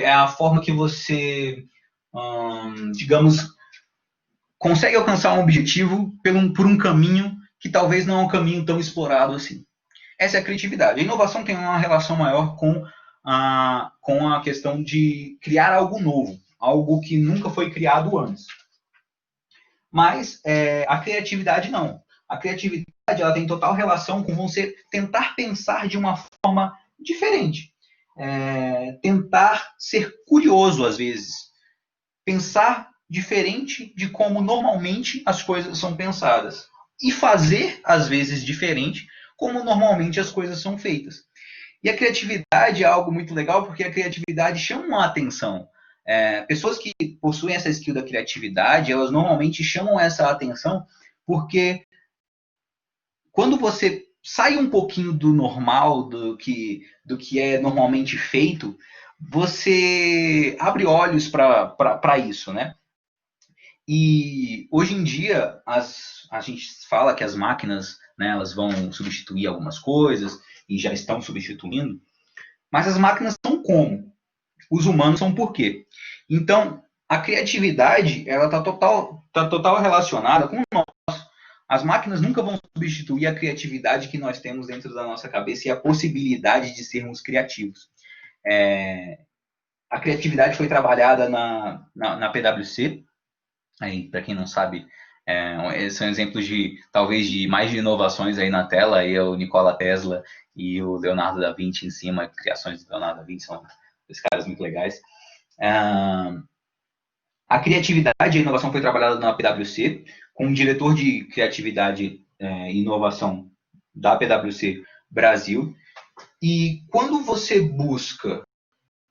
é a forma que você, digamos, consegue alcançar um objetivo por um caminho que talvez não é um caminho tão explorado assim. Essa é a criatividade. A inovação tem uma relação maior com a questão de criar algo novo, algo que nunca foi criado antes. Mas a criatividade não. A criatividade ela tem total relação com você tentar pensar de uma forma diferente. Tentar ser curioso, às vezes. Pensar diferente de como normalmente as coisas são pensadas. E fazer, às vezes, diferente como normalmente as coisas são feitas. E a criatividade é algo muito legal, porque a criatividade chama a atenção. Pessoas que possuem essa skill da criatividade, elas normalmente chamam essa atenção, porque quando você sai um pouquinho do normal, do que é normalmente feito, você abre olhos para isso, né? E hoje em dia, a gente fala que as máquinas, né, elas vão substituir algumas coisas, e já estão substituindo, mas as máquinas são como? Os humanos são por quê? Então, a criatividade, ela está total relacionada com nós. As máquinas nunca vão substituir a criatividade que nós temos dentro da nossa cabeça e a possibilidade de sermos criativos. A criatividade foi trabalhada na PwC. Para quem não sabe, são exemplos talvez de mais de inovações aí na tela. Aí é o Nikola Tesla e o Leonardo da Vinci em cima. Criações do Leonardo da Vinci são dois caras muito legais. A criatividade e a inovação foi trabalhada na PwC, com um diretor de criatividade e inovação da PwC Brasil. E quando você busca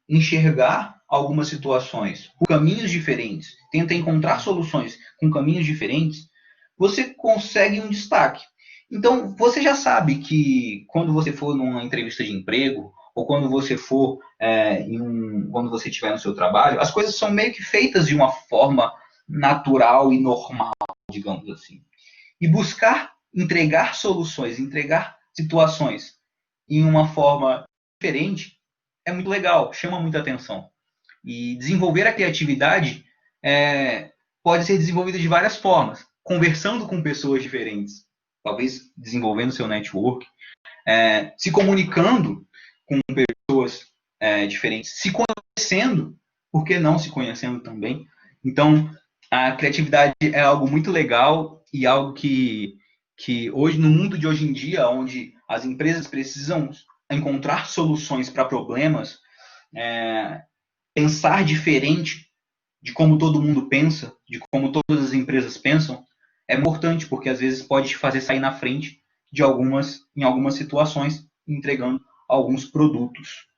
enxergar algumas situações por caminhos diferentes, tenta encontrar soluções com caminhos diferentes, você consegue um destaque. Então, você já sabe que quando você for numa entrevista de emprego, ou quando você for quando você estiver no seu trabalho, as coisas são meio que feitas de uma forma natural e normal, digamos assim. E buscar entregar soluções, entregar situações em uma forma diferente é muito legal, chama muita atenção. E desenvolver a criatividade pode ser desenvolvida de várias formas, conversando com pessoas diferentes, talvez desenvolvendo seu network, se comunicando com pessoas diferentes, se conhecendo, por que não se conhecendo também? Então, a criatividade é algo muito legal e algo que hoje, no mundo de hoje em dia, onde as empresas precisam encontrar soluções para problemas, pensar diferente de como todo mundo pensa, de como todas as empresas pensam, é importante, porque às vezes pode te fazer sair na frente em algumas situações, entregando alguns produtos.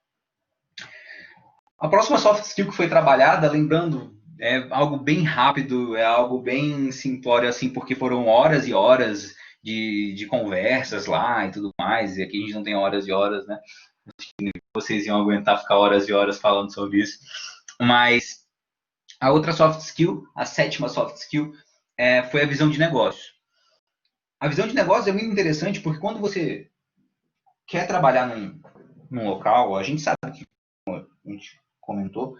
A próxima soft skill que foi trabalhada, lembrando, é algo bem rápido, é algo bem simplório, assim, porque foram horas e horas de conversas lá e tudo mais, e aqui a gente não tem horas e horas, né? Vocês iam aguentar ficar horas e horas falando sobre isso. Mas a outra soft skill, a sétima soft skill, foi a visão de negócio. A visão de negócio é muito interessante porque quando você quer trabalhar num local, a gente sabe que, como a gente comentou,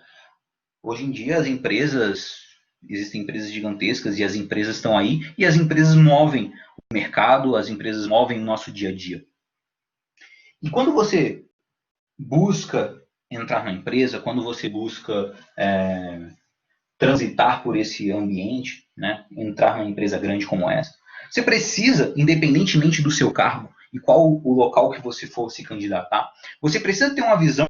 hoje em dia as empresas, existem empresas gigantescas e as empresas estão aí e as empresas movem o mercado, as empresas movem o nosso dia a dia. E quando você busca entrar na empresa, quando você busca transitar por esse ambiente, né, entrar numa empresa grande como essa, você precisa, independentemente do seu cargo e qual o local que você for se candidatar, você precisa ter uma visão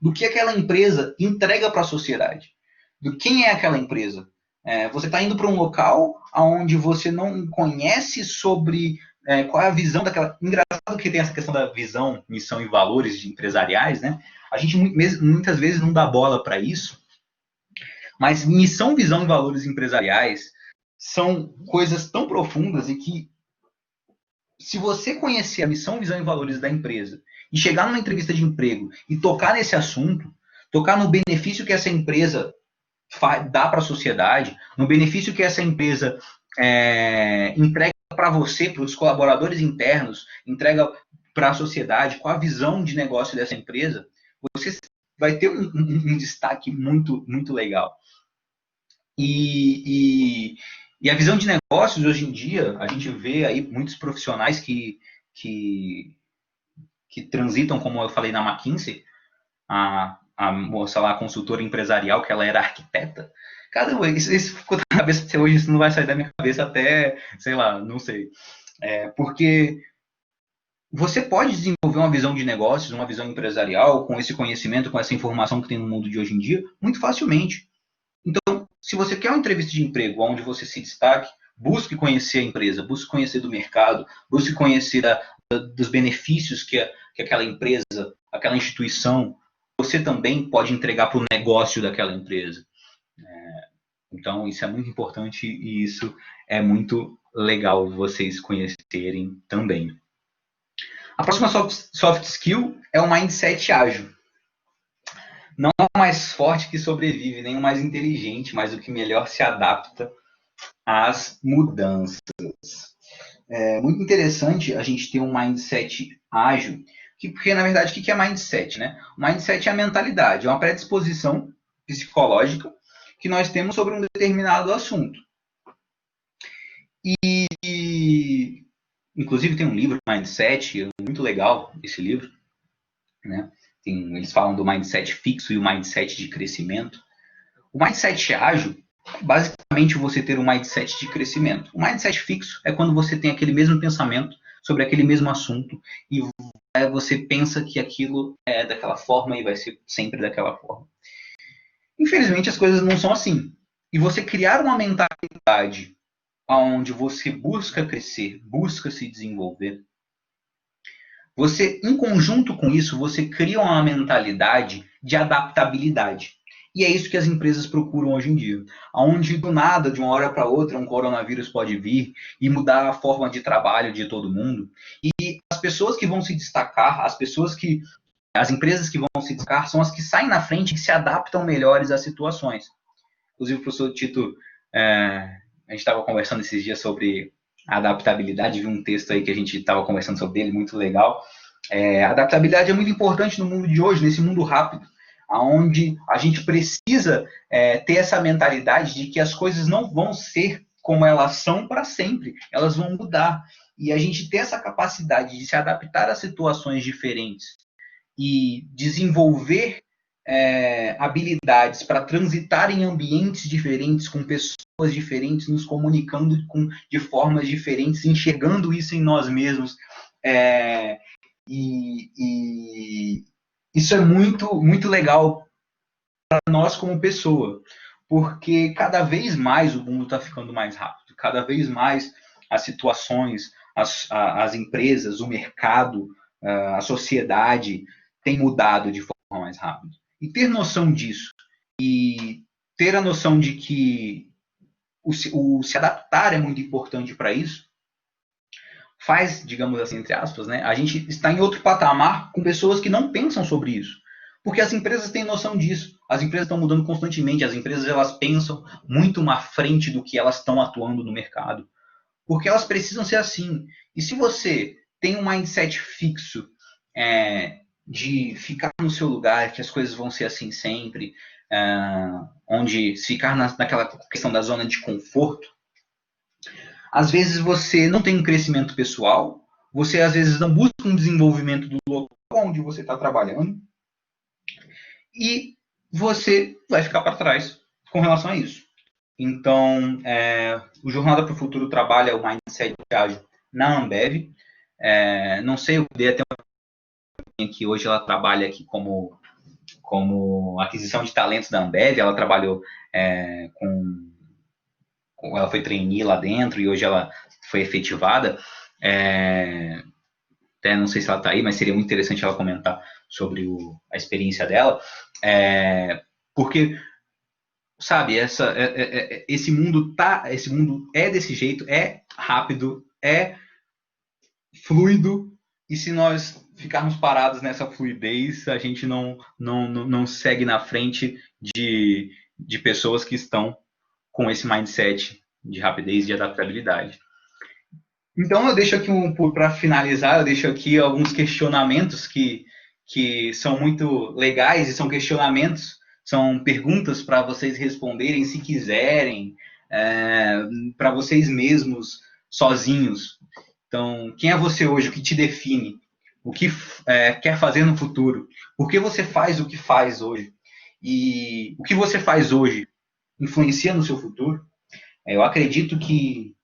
do que aquela empresa entrega para a sociedade, do quem é aquela empresa. Você está indo para um local onde você não conhece sobre qual é a visão daquela... Engraçado que tem essa questão da visão, missão e valores empresariais, né? A gente muitas vezes não dá bola para isso, mas missão, visão e valores empresariais são coisas tão profundas e que, se você conhecer a missão, visão e valores da empresa e chegar numa entrevista de emprego e tocar nesse assunto, tocar no benefício que essa empresa dá para a sociedade, no benefício que essa empresa entrega para você, para os colaboradores internos, entrega para a sociedade, qual a visão de negócio dessa empresa, você vai ter um destaque muito, muito legal. E a visão de negócios, hoje em dia, a gente vê aí muitos profissionais que transitam, como eu falei na McKinsey, a moça lá, a consultora empresarial, que ela era arquiteta. Caramba, isso ficou na cabeça até hoje, isso não vai sair da minha cabeça até, sei lá, não sei. Porque você pode desenvolver uma visão de negócios, uma visão empresarial, com esse conhecimento, com essa informação que tem no mundo de hoje em dia, muito facilmente. Então, se você quer uma entrevista de emprego onde você se destaque, busque conhecer a empresa, busque conhecer do mercado, busque conhecer dos benefícios que aquela empresa, aquela instituição, você também pode entregar para o negócio daquela empresa. Então, isso é muito importante e isso é muito legal vocês conhecerem também. A próxima soft skill é o mindset ágil. Não é o mais forte que sobrevive, nem o mais inteligente, mas o que melhor se adapta às mudanças. É muito interessante a gente ter um mindset ágil, porque, na verdade, o que é mindset, né? O mindset é a mentalidade, é uma predisposição psicológica que nós temos sobre um determinado assunto. E inclusive, tem um livro, Mindset, muito legal esse livro, né? Eles falam do mindset fixo e o mindset de crescimento. O mindset ágil, basicamente, você ter um mindset de crescimento. O mindset fixo é quando você tem aquele mesmo pensamento sobre aquele mesmo assunto e você pensa que aquilo é daquela forma e vai ser sempre daquela forma. Infelizmente, as coisas não são assim. E você criar uma mentalidade onde você busca crescer, busca se desenvolver, você, em conjunto com isso, você cria uma mentalidade de adaptabilidade. E é isso que as empresas procuram hoje em dia, onde do nada, de uma hora para outra, um coronavírus pode vir e mudar a forma de trabalho de todo mundo. E as pessoas que vão se destacar, as empresas que vão se destacar são as que saem na frente e que se adaptam melhores às situações. Inclusive, o professor Tito, a gente estava conversando esses dias sobre a adaptabilidade, viu um texto aí que a gente estava conversando sobre ele, muito legal. A adaptabilidade é muito importante no mundo de hoje, nesse mundo rápido, onde a gente precisa ter essa mentalidade de que as coisas não vão ser como elas são para sempre, elas vão mudar. E a gente ter essa capacidade de se adaptar a situações diferentes e desenvolver habilidades para transitar em ambientes diferentes, com pessoas diferentes, nos comunicando de formas diferentes, enxergando isso em nós mesmos. E isso é muito, muito legal para nós como pessoa, porque cada vez mais o mundo está ficando mais rápido, cada vez mais as situações, as empresas, o mercado, a sociedade tem mudado de forma mais rápida. E ter noção disso, e ter a noção de que o se adaptar é muito importante para isso, faz, digamos assim, entre aspas, né, a gente está em outro patamar com pessoas que não pensam sobre isso. Porque as empresas têm noção disso. As empresas estão mudando constantemente. As empresas elas pensam muito à frente do que elas estão atuando no mercado. Porque elas precisam ser assim. E se você tem um mindset fixo de ficar no seu lugar, que as coisas vão ser assim sempre, onde ficar naquela questão da zona de conforto, às vezes você não tem um crescimento pessoal, você às vezes não busca um desenvolvimento do local onde você está trabalhando, e você vai ficar para trás com relação a isso. Então, o Jornada para o Futuro trabalha o mindset ágil na Ambev. Não sei, eu dei até uma que hoje ela trabalha aqui como aquisição de talentos da Ambev. Ela trabalhou ela foi trainee lá dentro e hoje ela foi efetivada. Até não sei se ela está aí, mas seria muito interessante ela comentar sobre a experiência dela. Porque, sabe, esse mundo é desse jeito, é rápido, é fluido, e se nós ficarmos parados nessa fluidez, a gente não segue na frente de pessoas que estão com esse mindset de rapidez e de adaptabilidade. Então eu deixo aqui, para finalizar, eu deixo aqui alguns questionamentos que são muito legais, e são questionamentos, são perguntas para vocês responderem se quiserem, para vocês mesmos, sozinhos. Então, quem é você hoje? O que te define? O que quer fazer no futuro? Por que você faz o que faz hoje? E o que você faz hoje influencia no seu futuro? Eu acredito que,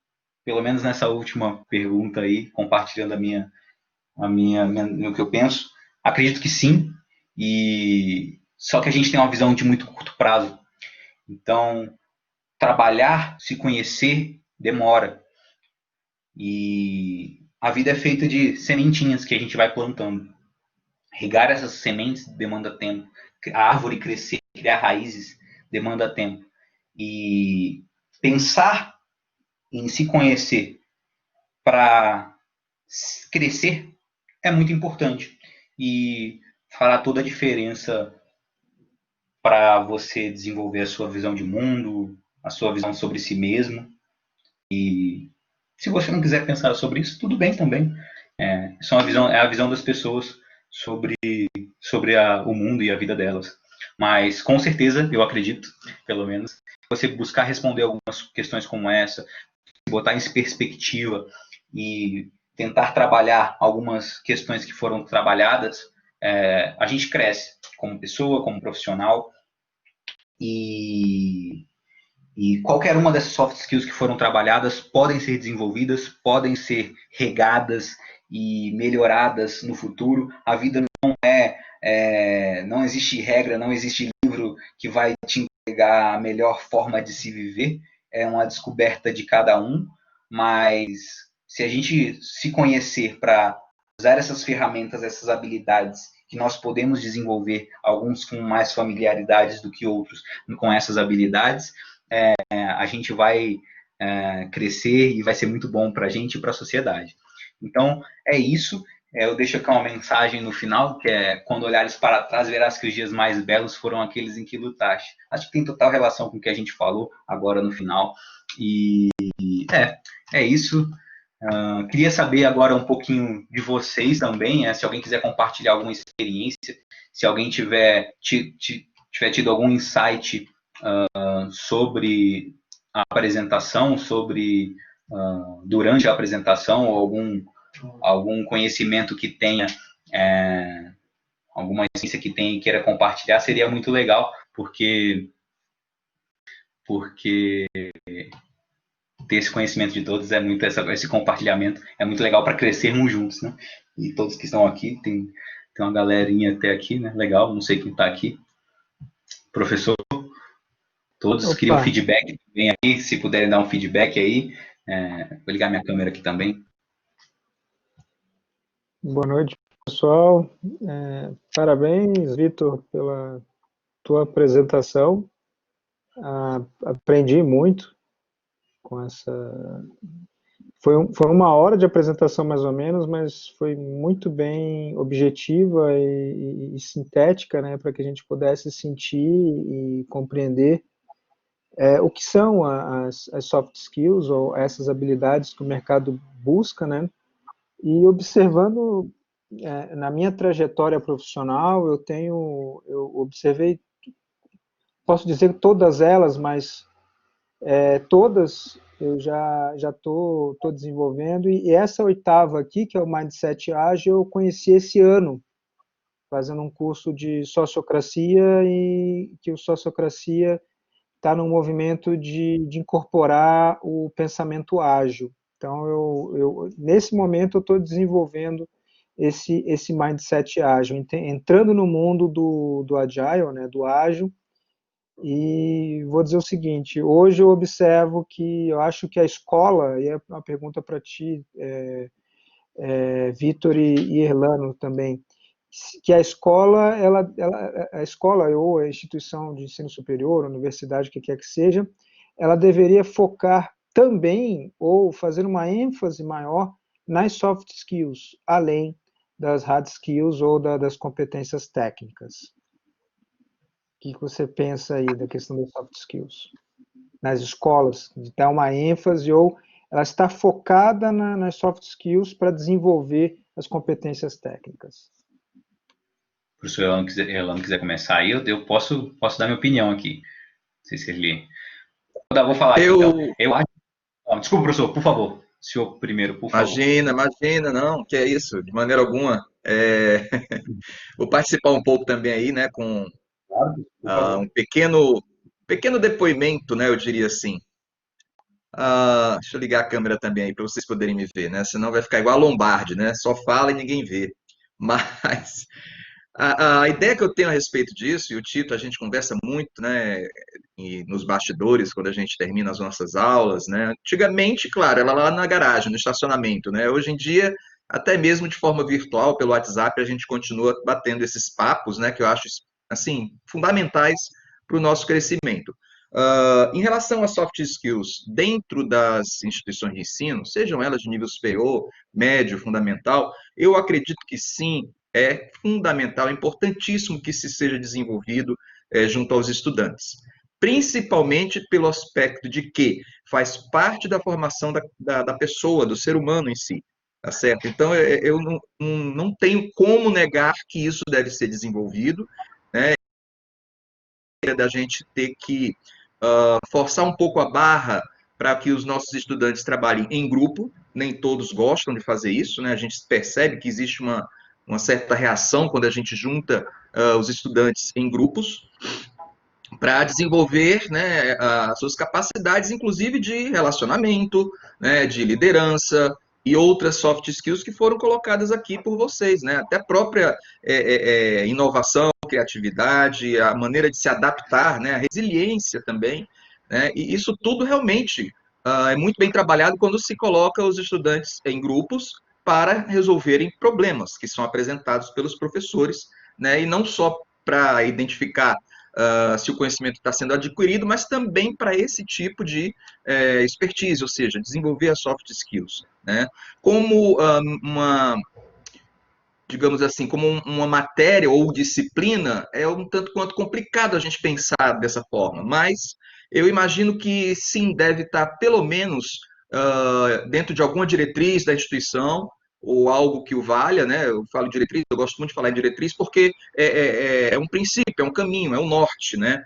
pelo menos nessa última pergunta aí, compartilhando o que eu penso, acredito que sim, e só que a gente tem uma visão de muito curto prazo. Então, trabalhar, se conhecer, demora. E a vida é feita de sementinhas que a gente vai plantando. Regar essas sementes demanda tempo. A árvore crescer, criar raízes, demanda tempo. E pensar em se conhecer para crescer é muito importante. E fará toda a diferença para você desenvolver a sua visão de mundo, a sua visão sobre si mesmo. E se você não quiser pensar sobre isso, tudo bem também. É a visão das pessoas sobre o mundo e a vida delas. Mas, com certeza, eu acredito, pelo menos, você buscar responder algumas questões como essa, botar em perspectiva e tentar trabalhar algumas questões que foram trabalhadas, a gente cresce como pessoa, como profissional, e qualquer uma dessas soft skills que foram trabalhadas podem ser desenvolvidas, podem ser regadas e melhoradas no futuro. A vida não existe regra, não existe livro que vai te entregar a melhor forma de se viver. É uma descoberta de cada um, mas se a gente se conhecer para usar essas ferramentas, essas habilidades que nós podemos desenvolver, alguns com mais familiaridades do que outros com essas habilidades, a gente vai crescer e vai ser muito bom para a gente e para a sociedade. Então, é isso. Eu deixo aqui uma mensagem no final, que é: quando olhares para trás, verás que os dias mais belos foram aqueles em que lutaste. Acho que tem total relação com o que a gente falou agora no final. E é isso. Queria saber agora um pouquinho de vocês também, se alguém quiser compartilhar alguma experiência, se alguém tiver tido algum insight sobre a apresentação, durante a apresentação, ou algum conhecimento que tenha, alguma ciência que tenha e queira compartilhar, seria muito legal, porque ter esse conhecimento de todos esse compartilhamento é muito legal para crescermos juntos, né? E todos que estão aqui, tem uma galerinha até aqui, né? Legal, não sei quem está aqui. Professor, todos queriam feedback também aí, se puderem dar um feedback aí. Vou ligar minha câmera aqui também. Boa noite, pessoal. Parabéns, Vitor, pela tua apresentação. Aprendi muito com essa... Foi 1 hora de apresentação, mais ou menos, mas foi muito bem objetiva e sintética, né, para que a gente pudesse sentir e compreender o que são as soft skills, ou essas habilidades que o mercado busca, né, e observando, na minha trajetória profissional, eu observei, posso dizer que todas elas, mas todas eu já estou desenvolvendo, e essa 8ª aqui, que é o Mindset Ágil, eu conheci esse ano, fazendo um curso de sociocracia, e que o sociocracia está no movimento de incorporar o pensamento ágil. Então, nesse momento, eu estou desenvolvendo esse Mindset Ágil, entrando no mundo do Agile, né, do ágil. E vou dizer o seguinte: hoje eu observo que eu acho que a escola, e é uma pergunta para ti, Vitor e Erlano também, que a escola, a escola ou a instituição de ensino superior, universidade, o que quer que seja, ela deveria focar também, ou fazer uma ênfase maior nas soft skills, além das hard skills ou das competências técnicas. O que você pensa aí da questão das soft skills? Nas escolas, de dar uma ênfase, ou ela está focada nas soft skills para desenvolver as competências técnicas? Se o professor Erlano quiser começar aí, eu posso dar minha opinião aqui. Não sei se ele... Vou falar aqui, então. Eu acho... Desculpa, professor, por favor. O senhor primeiro, por favor. Imagina, não, que é isso, de maneira alguma. Vou participar um pouco também aí, né, com um pequeno depoimento, né, eu diria assim. Deixa eu ligar a câmera também aí para vocês poderem me ver, né? Senão vai ficar igual a Lombardi, né? Só fala e ninguém vê. Mas a ideia que eu tenho a respeito disso, e o Tito, a gente conversa muito, né, nos bastidores, quando a gente termina as nossas aulas, né? Antigamente, claro, ela lá na garagem, no estacionamento, né? Hoje em dia, até mesmo de forma virtual, pelo WhatsApp, a gente continua batendo esses papos, né, que eu acho, assim, fundamentais para o nosso crescimento. Em relação às soft skills, dentro das instituições de ensino, sejam elas de nível superior, médio, fundamental, eu acredito que sim, é fundamental, é importantíssimo que se seja desenvolvido junto aos estudantes. Principalmente pelo aspecto de que faz parte da formação da pessoa, do ser humano em si, tá certo? Então, eu não tenho como negar que isso deve ser desenvolvido, né? Da gente ter que forçar um pouco a barra para que os nossos estudantes trabalhem em grupo, nem todos gostam de fazer isso, né? A gente percebe que existe uma certa reação quando a gente junta os estudantes em grupos para desenvolver, né, as suas capacidades, inclusive de relacionamento, né, de liderança e outras soft skills que foram colocadas aqui por vocês, né? Até a própria inovação, criatividade, a maneira de se adaptar, né, a resiliência também, né? E isso tudo realmente é muito bem trabalhado quando se coloca os estudantes em grupos para resolverem problemas que são apresentados pelos professores né? E não só para identificar se o conhecimento está sendo adquirido, mas também para esse tipo de expertise, ou seja, desenvolver as soft skills, né? Como uma, digamos assim, como uma matéria ou disciplina, é um tanto quanto complicado a gente pensar dessa forma, mas eu imagino que sim, deve estar pelo menos dentro de alguma diretriz da instituição, ou algo que o valha, né? Eu falo diretriz, eu gosto muito de falar em diretriz, porque é um princípio, é um caminho, é um norte, né?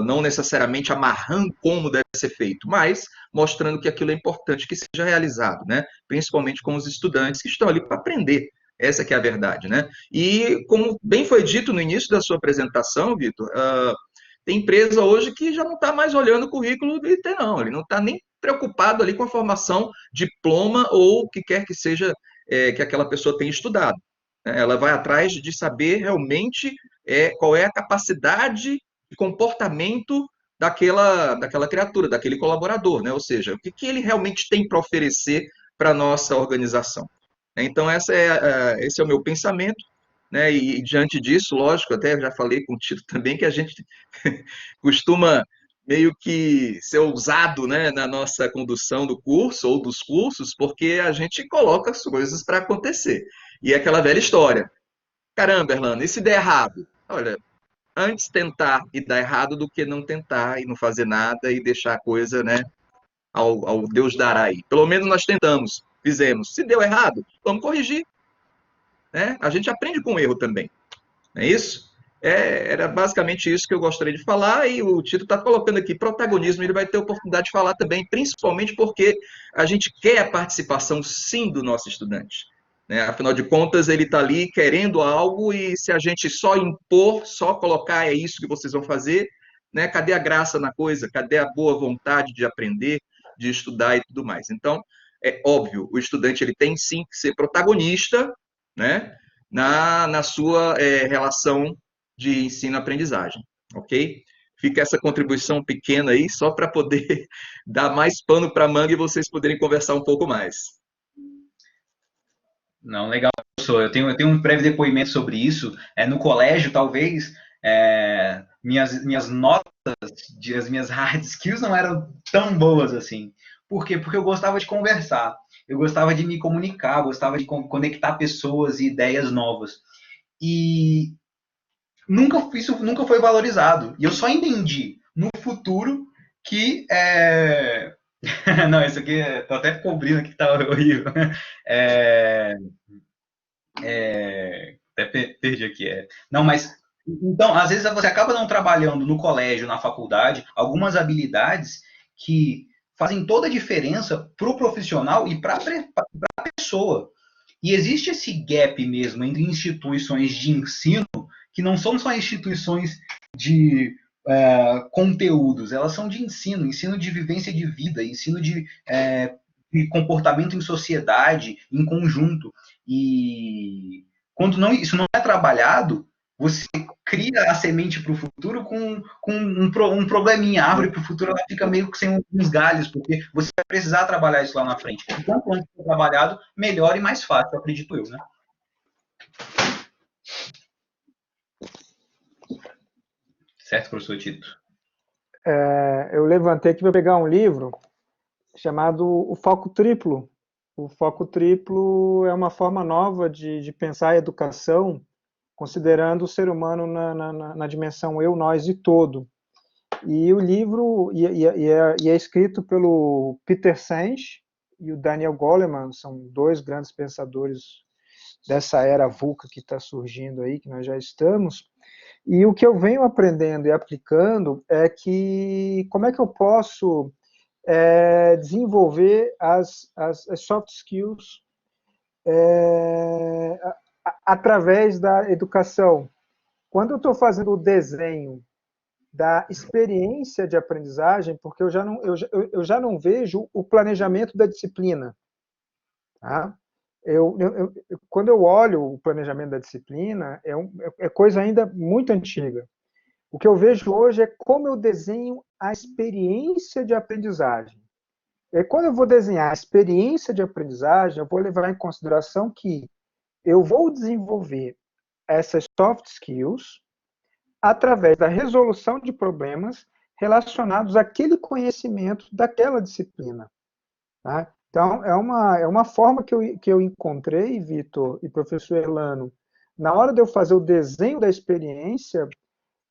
Não necessariamente amarrando como deve ser feito, mas mostrando que aquilo é importante que seja realizado, né? Principalmente com os estudantes que estão ali para aprender. Essa que é a verdade, né? E como bem foi dito no início da sua apresentação, Vitor, tem empresa hoje que já não está mais olhando o currículo do IT, não. Ele não está nem preocupado ali com a formação, diploma ou o que quer que seja que aquela pessoa tenha estudado. Ela vai atrás de saber realmente qual é a capacidade de comportamento daquela criatura, daquele colaborador, né? Ou seja, o que ele realmente tem para oferecer para a nossa organização. Então, esse é o meu pensamento, né? E diante disso, lógico, até já falei com o Tito também, que a gente costuma meio que ser ousado, né, na nossa condução do curso ou dos cursos, porque a gente coloca as coisas para acontecer. E é aquela velha história. Caramba, Erlano, e se der errado? Olha, antes tentar e dar errado do que não tentar e não fazer nada e deixar a coisa, né, ao Deus dará aí. Pelo menos nós tentamos, fizemos. Se deu errado, vamos corrigir, né? A gente aprende com o erro também, não é isso? Era basicamente isso que eu gostaria de falar, e o Tito está colocando aqui protagonismo, ele vai ter oportunidade de falar também, principalmente porque a gente quer a participação, sim, do nosso estudante. Né? Afinal de contas, ele está ali querendo algo, e se a gente só impor, só colocar, é isso que vocês vão fazer, né? Cadê a graça na coisa? Cadê a boa vontade de aprender, de estudar e tudo mais? Então, é óbvio, o estudante ele tem sim que ser protagonista, né? Na sua relação de ensino-aprendizagem, ok? Fica essa contribuição pequena aí, só para poder dar mais pano para a manga e vocês poderem conversar um pouco mais. Não, legal, professor. Eu tenho um breve depoimento sobre isso. No colégio, talvez, minhas notas, as minhas hard skills não eram tão boas assim. Por quê? Porque eu gostava de conversar, eu gostava de me comunicar, eu gostava de conectar pessoas e ideias novas. E isso nunca foi valorizado. E eu só entendi no futuro que não, isso aqui tô até cobrindo aqui que tá horrível. É, até perdi aqui. Não, mas então, às vezes você acaba não trabalhando no colégio, na faculdade, algumas habilidades que fazem toda a diferença para o profissional e para a pessoa. E existe esse gap mesmo entre instituições de ensino, que não são só instituições de conteúdos, elas são de ensino de vivência de vida, ensino de comportamento em sociedade, em conjunto. E quando isso não é trabalhado, você cria a semente para o futuro com um probleminha. A árvore para o futuro ela fica meio que sem uns galhos, porque você vai precisar trabalhar isso lá na frente. Então, quanto for trabalhado, melhor e mais fácil, acredito eu, né? Certo, professor Tito? Eu levantei aqui para pegar um livro chamado O Foco Triplo. O foco triplo é uma forma nova de pensar a educação, considerando o ser humano na dimensão eu, nós e todo. E o livro é escrito pelo Peter Senge e o Daniel Goleman, são dois grandes pensadores dessa era VUCA que está surgindo aí, que nós já estamos. E o que eu venho aprendendo e aplicando é que como é que eu posso desenvolver as soft skills através da educação. Quando eu estou fazendo o desenho da experiência de aprendizagem, porque eu já não vejo o planejamento da disciplina. Tá? Quando eu olho o planejamento da disciplina, é coisa ainda muito antiga. O que eu vejo hoje é como eu desenho a experiência de aprendizagem. E quando eu vou desenhar a experiência de aprendizagem, eu vou levar em consideração que eu vou desenvolver essas soft skills através da resolução de problemas relacionados àquele conhecimento daquela disciplina. Tá? Então, é uma forma que eu encontrei, Vitor e professor Erlano, na hora de eu fazer o desenho da experiência,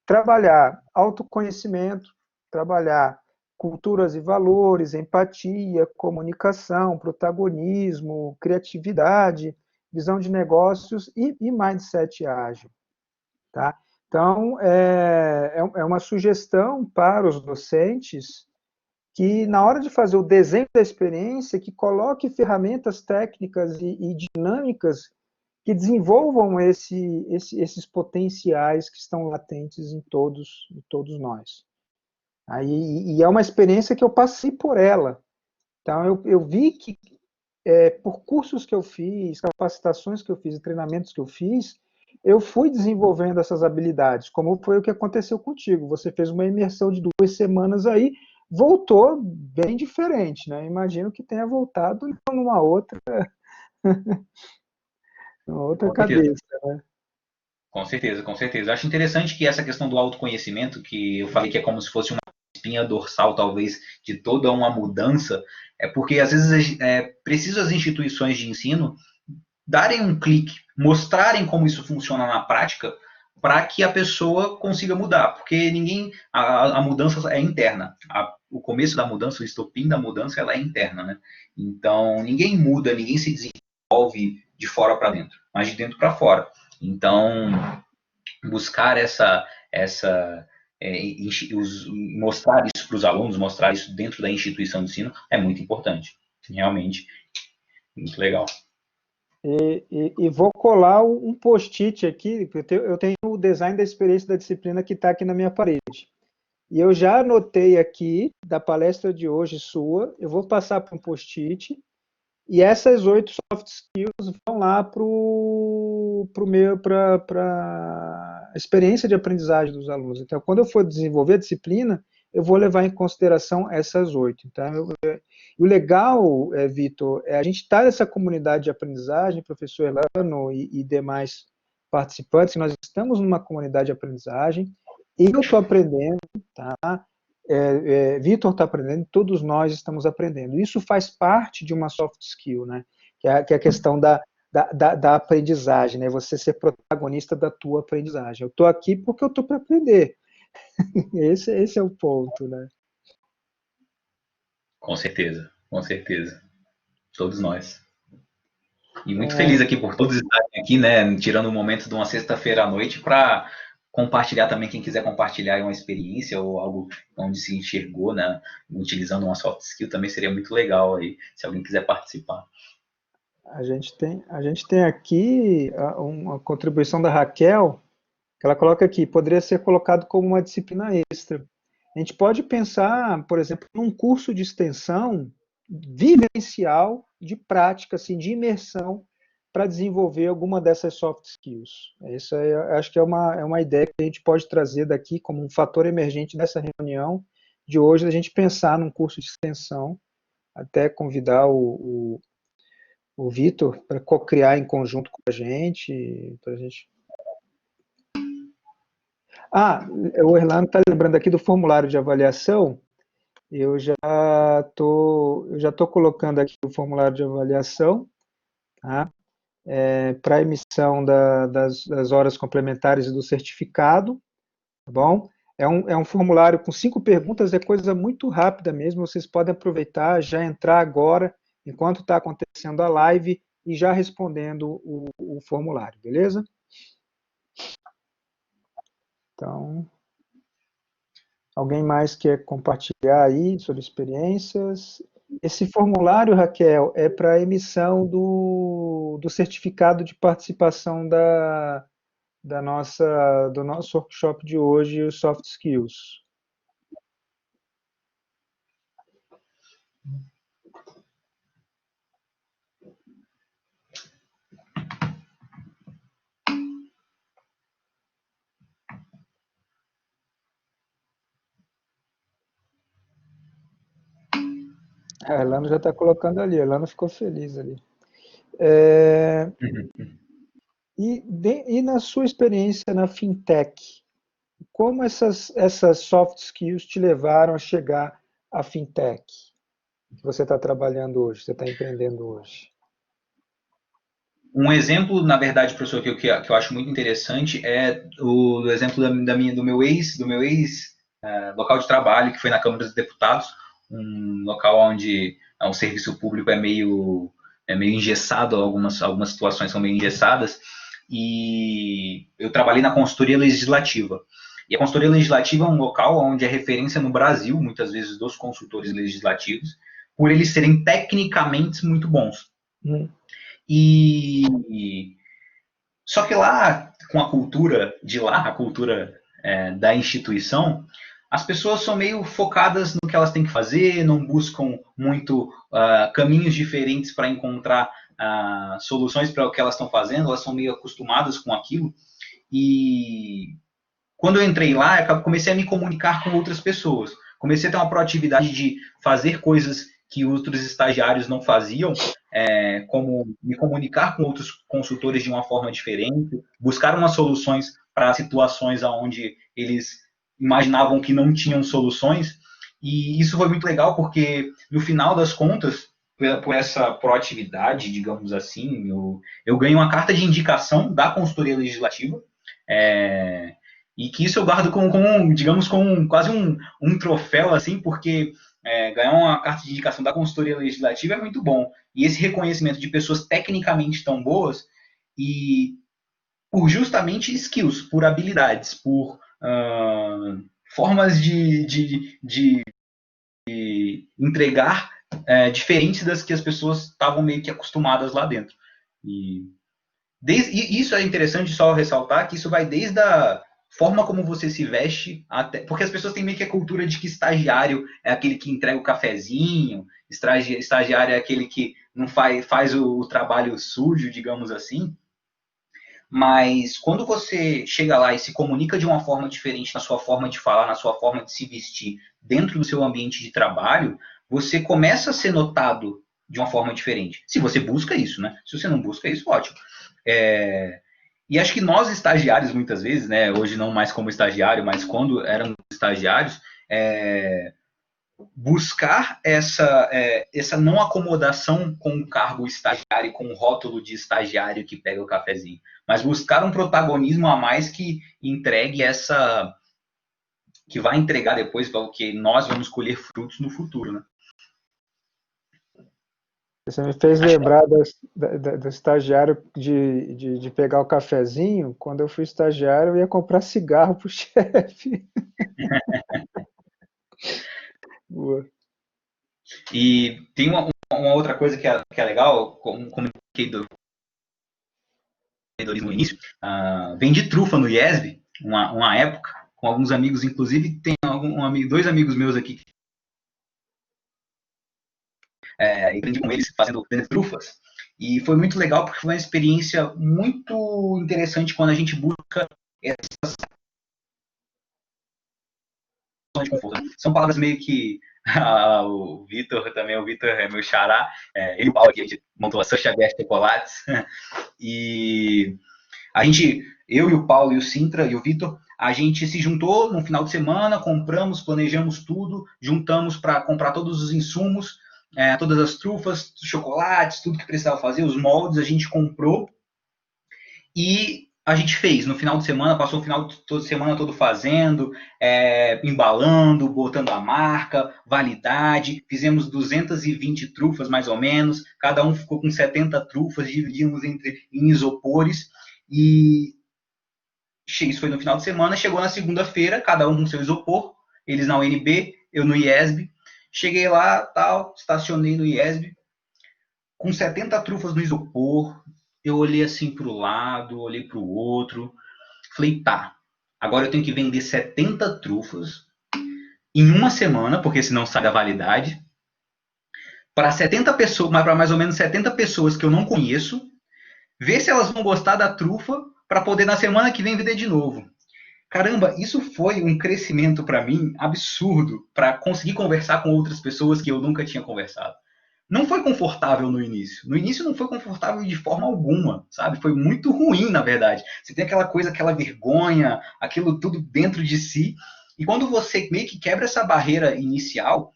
trabalhar autoconhecimento, trabalhar culturas e valores, empatia, comunicação, protagonismo, criatividade, visão de negócios e mindset ágil. Tá? Então, é uma sugestão para os docentes que, na hora de fazer o desenho da experiência, que coloque ferramentas técnicas e dinâmicas que desenvolvam esses potenciais que estão latentes em todos nós. E é uma experiência que eu passei por ela. Então, eu vi que, por cursos que eu fiz, capacitações que eu fiz, treinamentos que eu fui desenvolvendo essas habilidades, como foi o que aconteceu contigo. Você fez uma imersão de 2 semanas aí, voltou bem diferente, né? Imagino que tenha voltado numa outra Com certeza. cabeça, né? Com certeza, com certeza. Eu acho interessante que essa questão do autoconhecimento, que eu falei que é como se fosse uma espinha dorsal, talvez, de toda uma mudança, é porque às vezes é preciso as instituições de ensino darem um clique, mostrarem como isso funciona na prática, para que a pessoa consiga mudar, porque a mudança é interna. O começo da mudança, o estopim da mudança, ela é interna, né? Então, ninguém muda, ninguém se desenvolve de fora para dentro, mas de dentro para fora. Então, buscar mostrar isso para os alunos, mostrar isso dentro da instituição de ensino é muito importante. Realmente, muito legal. E vou colar um post-it aqui, porque eu tenho o design da experiência da disciplina que está aqui na minha parede. E eu já anotei aqui, da palestra de hoje sua, eu vou passar para um post-it, e essas 8 soft skills vão lá para a experiência de aprendizagem dos alunos. Então, quando eu for desenvolver a disciplina, eu vou levar em consideração essas 8. Então, o legal, Vitor, é a gente estar nessa comunidade de aprendizagem, professor Elano e demais participantes, nós estamos numa comunidade de aprendizagem, eu estou aprendendo, tá? Vitor está aprendendo, todos nós estamos aprendendo. Isso faz parte de uma soft skill, né? Que é a questão da aprendizagem, né? Você ser protagonista da tua aprendizagem. Eu estou aqui porque eu estou para aprender. Esse é o ponto, né? Com certeza, com certeza. Todos nós. E muito feliz aqui por todos estarem aqui, né? Tirando um momento de uma sexta-feira à noite para compartilhar também, quem quiser compartilhar uma experiência ou algo onde se enxergou, né? Utilizando uma soft skill também seria muito legal aí, se alguém quiser participar. A gente tem aqui uma contribuição da Raquel, que ela coloca aqui, poderia ser colocado como uma disciplina extra. A gente pode pensar, por exemplo, num curso de extensão vivencial, de prática, assim, de imersão, para desenvolver alguma dessas soft skills. Isso aí, eu acho que é uma ideia que a gente pode trazer daqui como um fator emergente dessa reunião de hoje, da gente pensar num curso de extensão, até convidar o Vitor para co-criar em conjunto com a gente, para a gente. O Orlando está lembrando aqui do formulário de avaliação. Eu já estou colocando aqui o formulário de avaliação, tá? Para emissão das horas complementares e do certificado, tá bom? É um formulário com 5 perguntas, é coisa muito rápida mesmo, vocês podem aproveitar, já entrar agora, enquanto está acontecendo a live, e já respondendo o formulário, beleza? Então, alguém mais quer compartilhar aí sobre experiências? Esse formulário, Raquel, é para emissão do certificado de participação do nosso workshop de hoje, os Soft Skills. A Elano já está colocando ali, a Elano ficou feliz ali. E na sua experiência na fintech, como essas soft skills te levaram a chegar à fintech que você está trabalhando hoje, você está empreendendo hoje? Um exemplo, na verdade, professor, que eu acho muito interessante é o exemplo do meu ex local de trabalho, que foi na Câmara dos Deputados, um local onde o serviço público é meio engessado, algumas situações são meio engessadas, e eu trabalhei na consultoria legislativa. E a consultoria legislativa é um local onde é referência no Brasil, muitas vezes, dos consultores legislativos, por eles serem tecnicamente muito bons. Hum. E só que lá, com a cultura de lá, a cultura da instituição, as pessoas são meio focadas no que elas têm que fazer, não buscam muito caminhos diferentes para encontrar soluções para o que elas estão fazendo, elas são meio acostumadas com aquilo. E quando eu entrei lá, eu comecei a me comunicar com outras pessoas. Comecei a ter uma proatividade de fazer coisas que outros estagiários não faziam, como me comunicar com outros consultores de uma forma diferente, buscar umas soluções para situações onde eles imaginavam que não tinham soluções. E isso foi muito legal porque, no final das contas, por essa proatividade, digamos assim, eu ganhei uma carta de indicação da consultoria legislativa, e que isso eu guardo digamos, quase um troféu, assim, porque ganhar uma carta de indicação da consultoria legislativa é muito bom. E esse reconhecimento de pessoas tecnicamente tão boas e por justamente skills, por habilidades, por formas de entregar diferentes das que as pessoas estavam meio que acostumadas lá dentro. E isso é interessante só ressaltar que isso vai desde a forma como você se veste, porque as pessoas têm meio que a cultura de que estagiário é aquele que entrega o cafezinho, estagiário é aquele que não faz o trabalho sujo, digamos assim. Mas quando você chega lá e se comunica de uma forma diferente na sua forma de falar, na sua forma de se vestir, dentro do seu ambiente de trabalho, você começa a ser notado de uma forma diferente. Se você busca isso, né? Se você não busca isso, ótimo. E acho que nós estagiários, muitas vezes, né, hoje não mais como estagiário, mas quando éramos estagiários, buscar essa não acomodação com o cargo estagiário e com o rótulo de estagiário que pega o cafezinho, mas buscar um protagonismo a mais que entregue que vai entregar depois para o que nós vamos colher frutos no futuro, né? Você me fez lembrar do estagiário de pegar o cafezinho. Quando eu fui estagiário, eu ia comprar cigarro pro chefe. Boa. E tem uma outra coisa que é legal, como comuniquei do empreendedorismo no início, vendi trufa no IESB, uma época, com alguns amigos, inclusive tem dois amigos meus aqui que aprendi com eles fazendo trufas. E foi muito legal porque foi uma experiência muito interessante quando a gente busca essas zonas de conforto. São palavras meio que o Vitor é meu xará, ele e o Paulo aqui, a gente montou a Sancha Xavier Chocolates, e eu e o Paulo e o Sintra e o Vitor, a gente se juntou no final de semana, planejamos tudo, juntamos para comprar todos os insumos, todas as trufas, chocolates, tudo que precisava fazer, os moldes, a gente comprou e a gente fez. No final de semana, passou o final de semana todo fazendo, embalando, botando a marca, validade, fizemos 220 trufas mais ou menos, cada um ficou com 70 trufas, dividimos em isopores, e isso foi no final de semana, chegou na segunda-feira, cada um com seu isopor, eles na UNB, eu no IESB, cheguei lá, estacionei no IESB, com 70 trufas no isopor, eu olhei assim para o lado, olhei para o outro, falei, tá, agora eu tenho que vender 70 trufas em uma semana, porque senão sai da validade, para 70 pessoas, para mais ou menos 70 pessoas que eu não conheço, ver se elas vão gostar da trufa, para poder na semana que vem vender de novo. Caramba, isso foi um crescimento para mim absurdo, para conseguir conversar com outras pessoas que eu nunca tinha conversado. não foi confortável no início. No início não foi confortável de forma alguma, sabe? Foi muito ruim, na verdade. Você tem aquela coisa, aquela vergonha, aquilo tudo dentro de si. E quando você meio que quebra essa barreira inicial,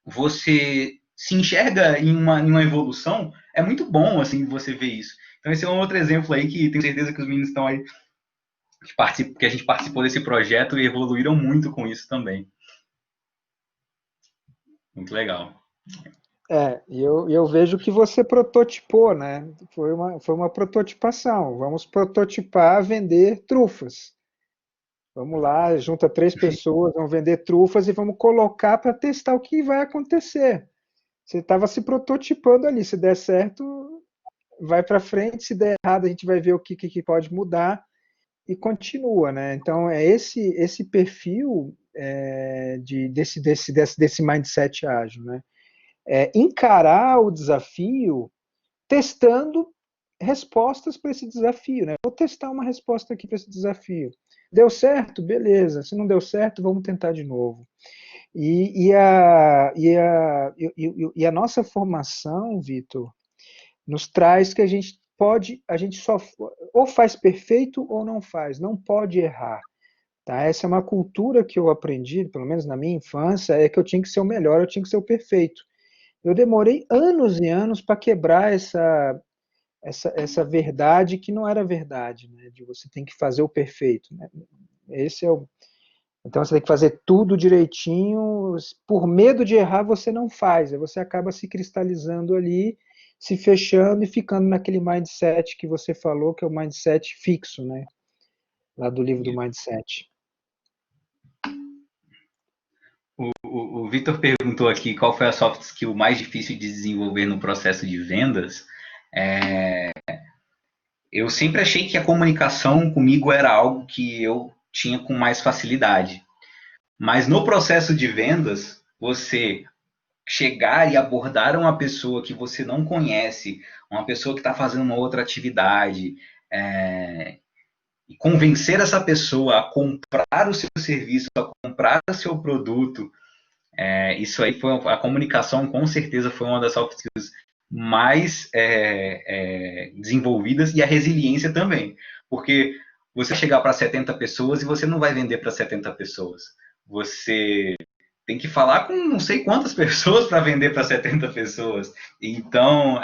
você se enxerga em uma evolução, é muito bom, assim, você ver isso. Então esse é um outro exemplo aí que tenho certeza que os meninos estão aí, que a gente participou desse projeto e evoluíram muito com isso também. Muito legal. E eu vejo que você prototipou, né? Foi uma prototipação. Vamos prototipar vender trufas. Vamos lá, junta 3 pessoas, vamos vender trufas e vamos colocar para testar o que vai acontecer. Você estava se prototipando ali. Se der certo, vai para frente. Se der errado, a gente vai ver o que pode mudar e continua, né? Então é esse perfil desse mindset ágil, né? Encarar o desafio testando respostas para esse desafio, né? Vou testar uma resposta aqui para esse desafio. Deu certo? Beleza. Se não deu certo, vamos tentar de novo. E a nossa formação, Vitor, nos traz que a gente só ou faz perfeito ou não faz, não pode errar. Tá? Essa é uma cultura que eu aprendi, pelo menos na minha infância, é que eu tinha que ser o melhor, eu tinha que ser o perfeito. Eu demorei anos e anos para quebrar essa verdade que não era verdade, né? De você tem que fazer o perfeito. Né? Esse é o, então você tem que fazer tudo direitinho. Por medo de errar, você não faz. Aí você acaba se cristalizando ali, se fechando e ficando naquele mindset que você falou, que é o mindset fixo, né? Lá do livro do mindset. O Vitor perguntou aqui qual foi a soft skill mais difícil de desenvolver no processo de vendas. Eu sempre achei que a comunicação comigo era algo que eu tinha com mais facilidade. Mas no processo de vendas, você chegar e abordar uma pessoa que você não conhece, uma pessoa que está fazendo uma outra atividade, e convencer essa pessoa a comprar o seu serviço, a comprar o seu produto, isso aí foi a comunicação, com certeza foi uma das soft skills mais desenvolvidas, e a resiliência também, porque você chegar para 70 pessoas e você não vai vender para 70 pessoas, você tem que falar com não sei quantas pessoas para vender para 70 pessoas. Então,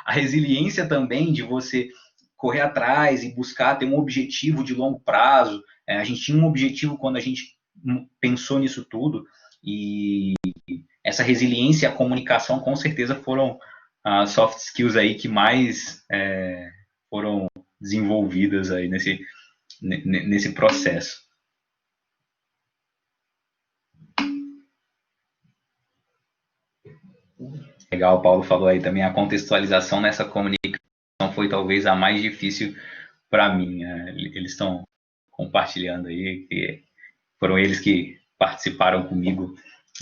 a resiliência também de você correr atrás e buscar ter um objetivo de longo prazo. A gente tinha um objetivo quando a gente pensou nisso tudo, e essa resiliência e a comunicação com certeza foram as soft skills aí que mais foram desenvolvidas aí nesse processo. Legal, o Paulo falou aí também, a contextualização nessa comunicação foi talvez a mais difícil para mim. Eles estão compartilhando aí, que foram eles que participaram comigo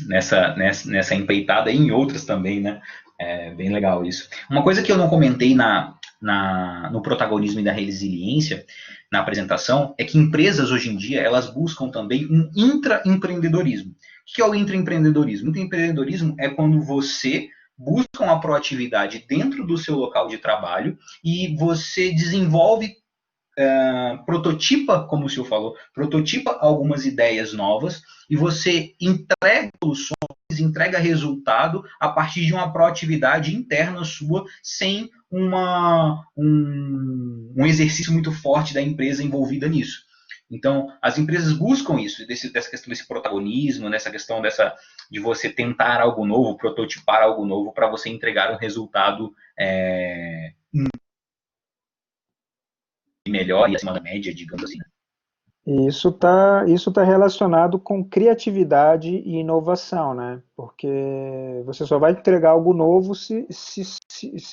nessa empreitada e em outras também, né? É bem legal isso. Uma coisa que eu não comentei no protagonismo e da resiliência na apresentação é que empresas hoje em dia elas buscam também um intraempreendedorismo. O que é o intraempreendedorismo? O intraempreendedorismo é quando você busca uma proatividade dentro do seu local de trabalho e você desenvolve, prototipa, como o senhor falou, prototipa algumas ideias novas e você entrega soluções, entrega resultado a partir de uma proatividade interna sua, sem um exercício muito forte da empresa envolvida nisso. Então, as empresas buscam isso, dessa questão desse protagonismo, nessa questão de você tentar algo novo, prototipar algo novo para você entregar um resultado melhor e acima da média, digamos assim. E isso tá relacionado com criatividade e inovação, né? Porque você só vai entregar algo novo se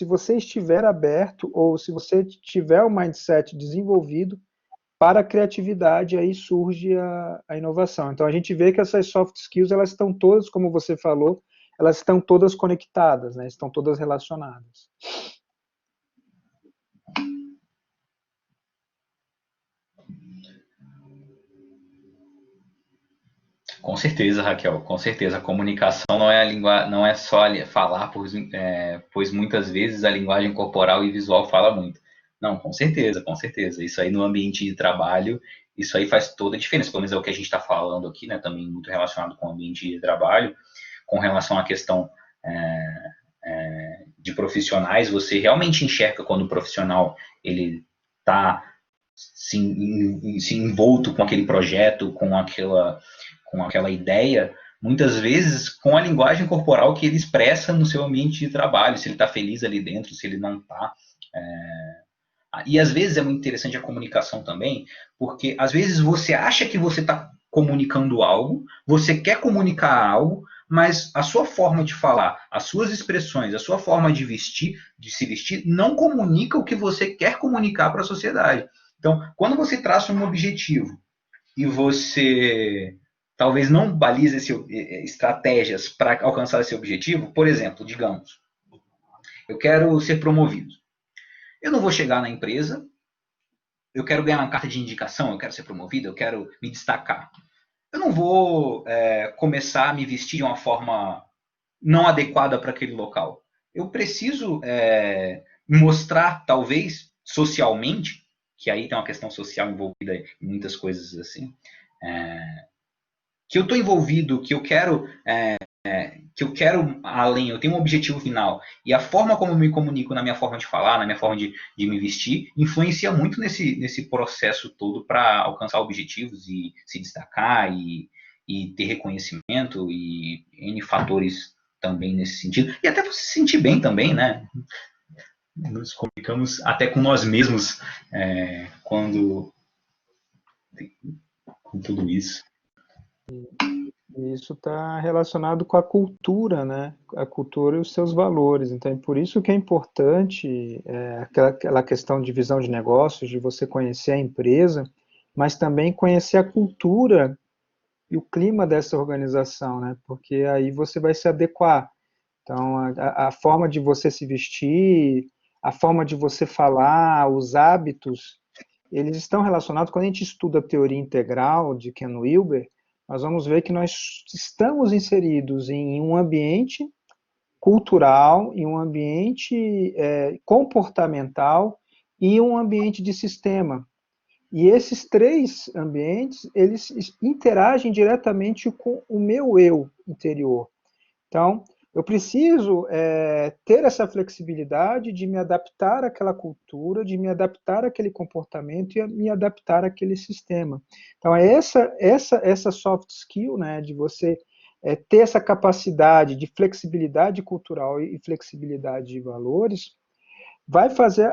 você estiver aberto ou se você tiver o mindset desenvolvido para a criatividade, aí surge a inovação. Então a gente vê que essas soft skills, elas estão todas, como você falou, elas estão todas conectadas, né? Estão todas relacionadas. Com certeza, Raquel, com certeza. A comunicação não é, não é só falar, pois muitas vezes a linguagem corporal e visual fala muito. Não, com certeza, com certeza. Isso aí no ambiente de trabalho, isso aí faz toda a diferença. Pelo menos é o que a gente está falando aqui, né? Também muito relacionado com o ambiente de trabalho, com relação à questão de profissionais. Você realmente enxerga quando o profissional ele está se envolto com aquele projeto, com aquela ideia, muitas vezes com a linguagem corporal que ele expressa no seu ambiente de trabalho, se ele está feliz ali dentro, se ele não está. E às vezes é muito interessante a comunicação também, porque às vezes você acha que você está comunicando algo, você quer comunicar algo, mas a sua forma de falar, as suas expressões, a sua forma de vestir, de se vestir, não comunica o que você quer comunicar para a sociedade. Então, quando você traça um objetivo e você talvez não baliza estratégias para alcançar esse objetivo, por exemplo, digamos, eu quero ser promovido. Eu não vou chegar na empresa, eu quero ganhar uma carta de indicação, eu quero ser promovido, eu quero me destacar. Eu não vou começar a me vestir de uma forma não adequada para aquele local. Eu preciso mostrar, talvez, socialmente, que aí tem uma questão social envolvida em muitas coisas assim, que eu estou envolvido, que eu quero além, eu tenho um objetivo final. E a forma como eu me comunico na minha forma de falar, na minha forma de me vestir, influencia muito nesse processo todo para alcançar objetivos e se destacar e ter reconhecimento e N fatores também nesse sentido. E até você se sentir bem também, né? Nos comunicamos até com nós mesmos quando com tudo isso. Isso está relacionado com a cultura, né? A cultura e os seus valores. Então, é por isso que é importante aquela questão de visão de negócios, de você conhecer a empresa, mas também conhecer a cultura e o clima dessa organização, né? Porque aí você vai se adequar. Então, a forma de você se vestir, a forma de você falar, os hábitos, eles estão relacionados. Quando a gente estuda a teoria integral de Ken Wilber, nós vamos ver que nós estamos inseridos em um ambiente cultural, em um ambiente comportamental e um ambiente de sistema. E esses três ambientes, eles interagem diretamente com o meu eu interior. Então, eu preciso ter essa flexibilidade de me adaptar àquela cultura, de me adaptar àquele comportamento e me adaptar àquele sistema. Então, é essa soft skill, né, de você ter essa capacidade de flexibilidade cultural e flexibilidade de valores, vai fazer,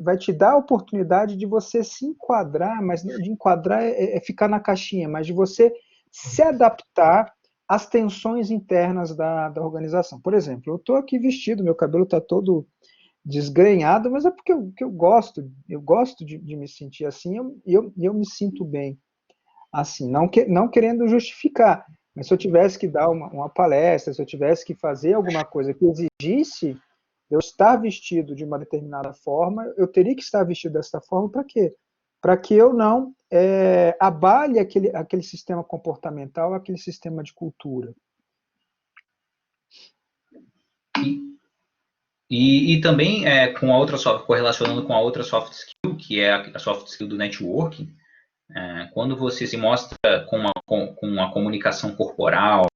vai te dar a oportunidade de você se enquadrar, mas de enquadrar é ficar na caixinha, mas de você se adaptar às tensões internas da organização. Por exemplo, eu estou aqui vestido, meu cabelo está todo desgrenhado, mas é porque eu gosto de me sentir assim, e eu me sinto bem assim, não querendo justificar, mas se eu tivesse que dar uma palestra, se eu tivesse que fazer alguma coisa que exigisse eu estar vestido de uma determinada forma, eu teria que estar vestido dessa forma para quê? Para que eu não abale aquele sistema comportamental, aquele sistema de cultura. E também correlacionando com a outra soft skill, que é a soft skill do networking, quando você se mostra com a comunicação corporal,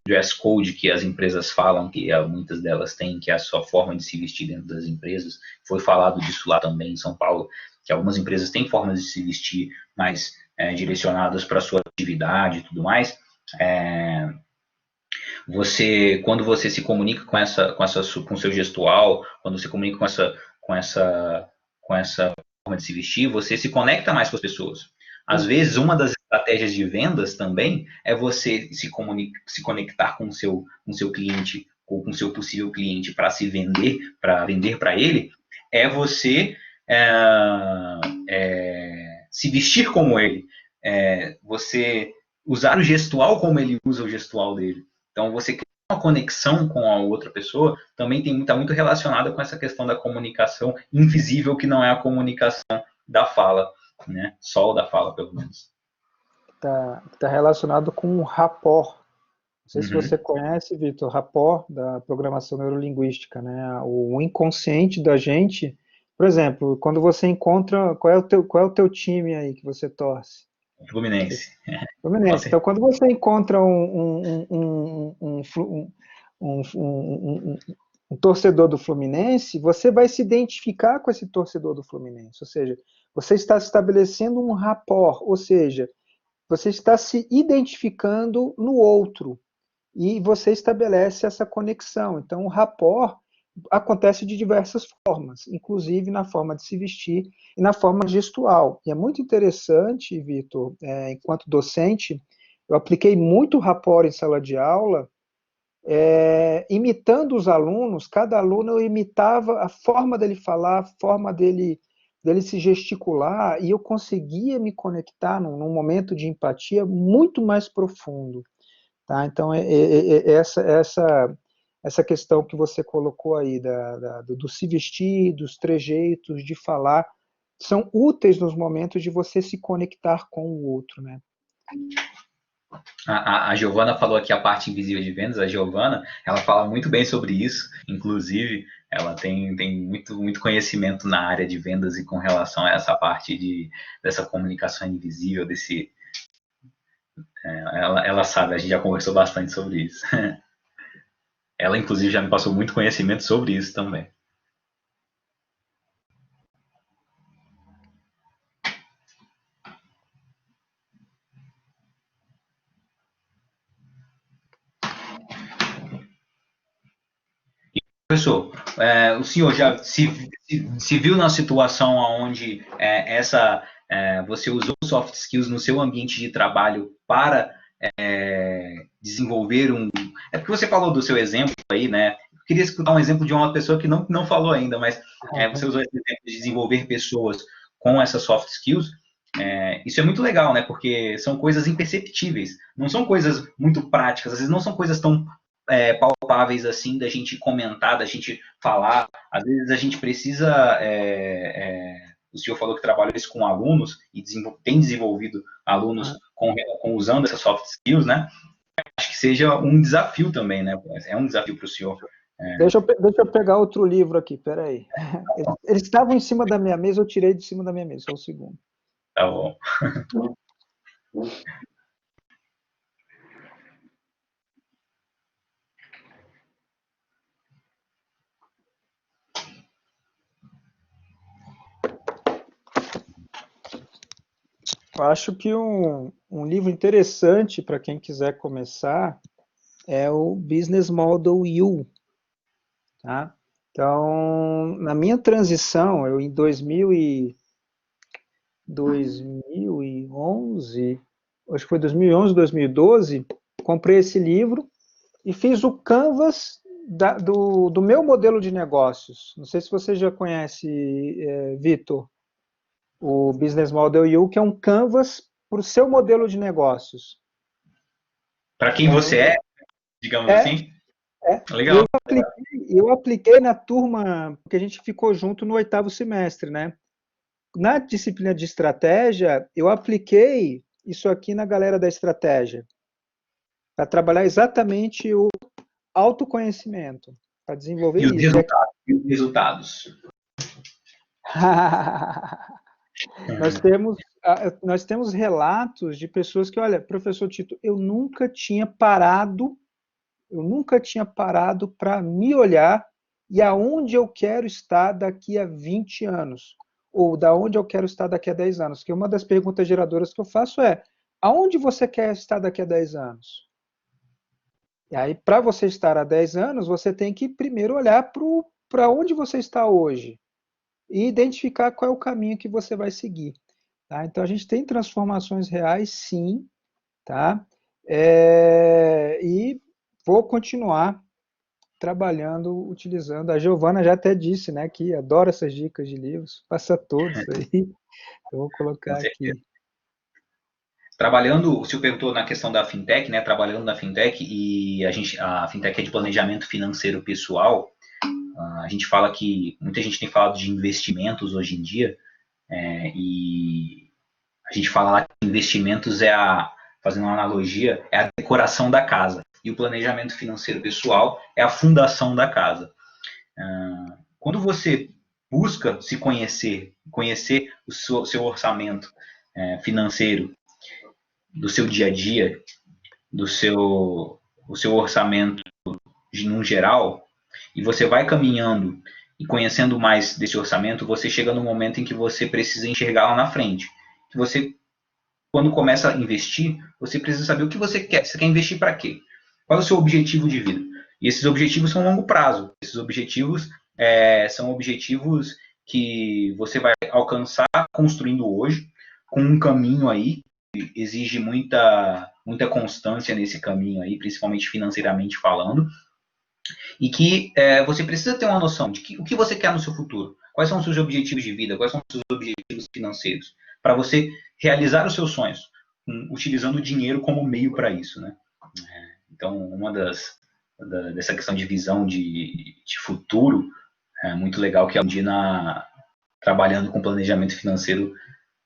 dress code que as empresas falam, que muitas delas têm, que é a sua forma de se vestir dentro das empresas. Foi falado disso lá também em São Paulo, que algumas empresas têm formas de se vestir mais direcionadas para a sua atividade e tudo mais. Quando você se comunica com o seu gestual, quando você comunica com essa forma de se vestir, você se conecta mais com as pessoas. Às vezes, uma das estratégias de vendas também é você se conectar com o seu cliente ou com o seu possível cliente para vender para ele, é você se vestir como ele, você usar o gestual como ele usa o gestual dele. Então, você criar uma conexão com a outra pessoa também está muito relacionada com essa questão da comunicação invisível, que não é a comunicação da fala, né? Só o da fala, pelo menos. tá relacionado com o rapport. Não sei se Uhum. você conhece, Vitor, rapport da programação neurolinguística, né? O inconsciente da gente, por exemplo, quando você encontra, qual é o teu time aí que você torce? Fluminense. Com Fluminense. Então, certeza. quando você encontra um torcedor do Fluminense, você vai se identificar com esse torcedor do Fluminense. Ou seja, você está estabelecendo um rapport, ou seja, você está se identificando no outro e você estabelece essa conexão. Então, o rapport acontece de diversas formas, inclusive na forma de se vestir e na forma gestual. E é muito interessante, Vitor, enquanto docente, eu apliquei muito rapport em sala de aula, imitando os alunos. Cada aluno eu imitava a forma dele falar, a forma dele se gesticular, e eu conseguia me conectar num momento de empatia muito mais profundo. Tá? Então, essa questão que você colocou aí, do se vestir, dos trejeitos, de falar, são úteis nos momentos de você se conectar com o outro, né? A Giovana falou aqui a parte invisível de vendas. A Giovana, ela fala muito bem sobre isso. Inclusive, ela tem muito conhecimento na área de vendas e com relação a essa parte dessa comunicação invisível, ela sabe, a gente já conversou bastante sobre isso. Ela, inclusive, já me passou muito conhecimento sobre isso também. Professor, o senhor já se viu na situação onde você usou soft skills no seu ambiente de trabalho para desenvolver um... É porque você falou do seu exemplo aí, né? Eu queria escutar um exemplo de uma pessoa que não falou ainda, mas você usou esse exemplo de desenvolver pessoas com essas soft skills. Isso é muito legal, né? Porque são coisas imperceptíveis, não são coisas muito práticas, às vezes não são coisas tão palpáveis assim da gente comentar, da gente falar. Às vezes a gente precisa. O senhor falou que trabalha isso com alunos e tem desenvolvido alunos usando essas soft skills, né? Acho que seja um desafio também, né? É um desafio para o senhor. Deixa eu pegar outro livro aqui, peraí. Eles estavam em cima da minha mesa, eu tirei de cima da minha mesa, só um segundo. Tá bom. Eu acho que um livro interessante para quem quiser começar é o Business Model U. Tá? Então, na minha transição, eu em 2011, acho que foi 2011, 2012, comprei esse livro e fiz o canvas do meu modelo de negócios. Não sei se você já conhece, Vitor, o Business Model U, que é um canvas para o seu modelo de negócios. Para quem você é, digamos assim? Legal. Eu apliquei na turma, porque a gente ficou junto no 8º semestre, né? Na disciplina de estratégia, eu apliquei isso aqui na galera da estratégia, para trabalhar exatamente o autoconhecimento, para desenvolver isso. E os resultados? Nós temos relatos de pessoas que, olha, professor Tito, eu nunca tinha parado para me olhar e aonde eu quero estar daqui a 20 anos, ou da onde eu quero estar daqui a 10 anos. Que uma das perguntas geradoras que eu faço é: aonde você quer estar daqui a 10 anos? E aí, para você estar há 10 anos, você tem que primeiro olhar para onde você está hoje e identificar qual é o caminho que você vai seguir. Tá? Então, a gente tem transformações reais, sim, tá? E vou continuar trabalhando, utilizando. A Giovana já até disse, né, que adora essas dicas de livros, passa todos aí. Eu vou colocar aqui. Trabalhando, o senhor perguntou na questão da fintech, né? Trabalhando na fintech, e a fintech é de planejamento financeiro pessoal. A gente fala que muita gente tem falado de investimentos hoje em dia, e A gente fala lá que investimentos fazendo uma analogia, é a decoração da casa. E o planejamento financeiro pessoal é a fundação da casa. Quando você busca se conhecer, conhecer o seu orçamento financeiro, do seu dia a dia, o seu orçamento no geral, e você vai caminhando e conhecendo mais desse orçamento, você chega no momento em que você precisa enxergar lá na frente. Que você, quando começa a investir, você precisa saber o que você quer. Você quer investir para quê? Qual é o seu objetivo de vida? E esses objetivos são a longo prazo. Esses objetivos são objetivos que você vai alcançar construindo hoje, com um caminho aí que exige muita constância nesse caminho aí, principalmente financeiramente falando, e que você precisa ter uma noção de o que você quer no seu futuro, quais são os seus objetivos de vida, quais são os seus objetivos financeiros, para você realizar os seus sonhos, utilizando o dinheiro como meio para isso, né? Então, dessa questão de visão de futuro, é muito legal que a Undina trabalhando com planejamento financeiro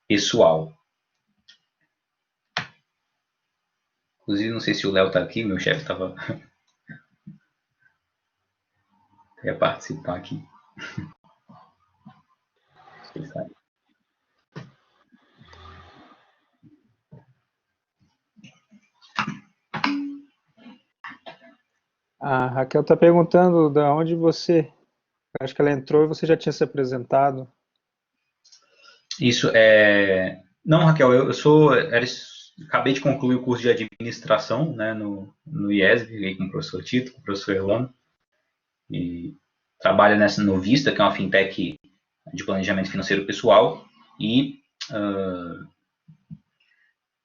pessoal. Inclusive, não sei se o Léo está aqui, meu chefe estava ia participar aqui. Ele sabe. A Raquel está perguntando de onde você. Acho que ela entrou e você já tinha se apresentado. Isso Não, Raquel, acabei de concluir o curso de administração, né, no IESB, com o professor Tito, com o professor Erlano, e trabalho no Vista, que é uma fintech de planejamento financeiro pessoal, e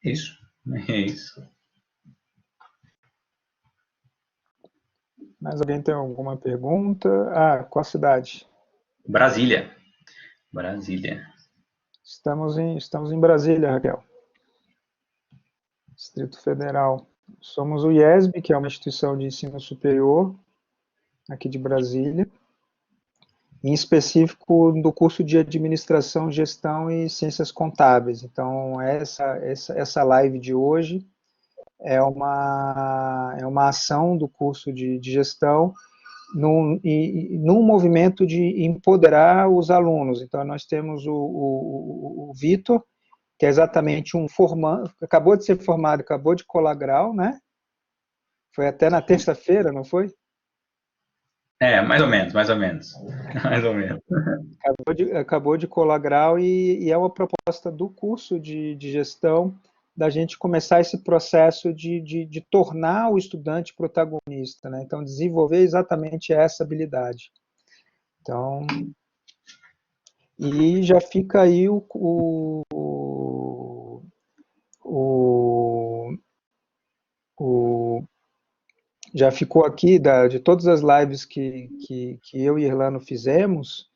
isso, é isso. Mais alguém tem alguma pergunta? Qual a cidade? Brasília. Estamos em Brasília, Raquel. Distrito Federal. Somos o IESB, que é uma instituição de ensino superior aqui de Brasília, em específico do curso de Administração, Gestão e Ciências Contábeis. Então, essa live de hoje é uma ação do curso de gestão num movimento de empoderar os alunos. Então, nós temos o Vitor, que é exatamente acabou de ser formado, acabou de colar grau, né? Foi até na terça-feira, não foi? Mais ou menos. Mais ou menos. Acabou de colar grau e é uma proposta do curso de gestão da gente começar esse processo de tornar o estudante protagonista, né? Então, desenvolver exatamente essa habilidade. Então, e já fica aí já ficou aqui, de todas as lives que eu e Irlano fizemos,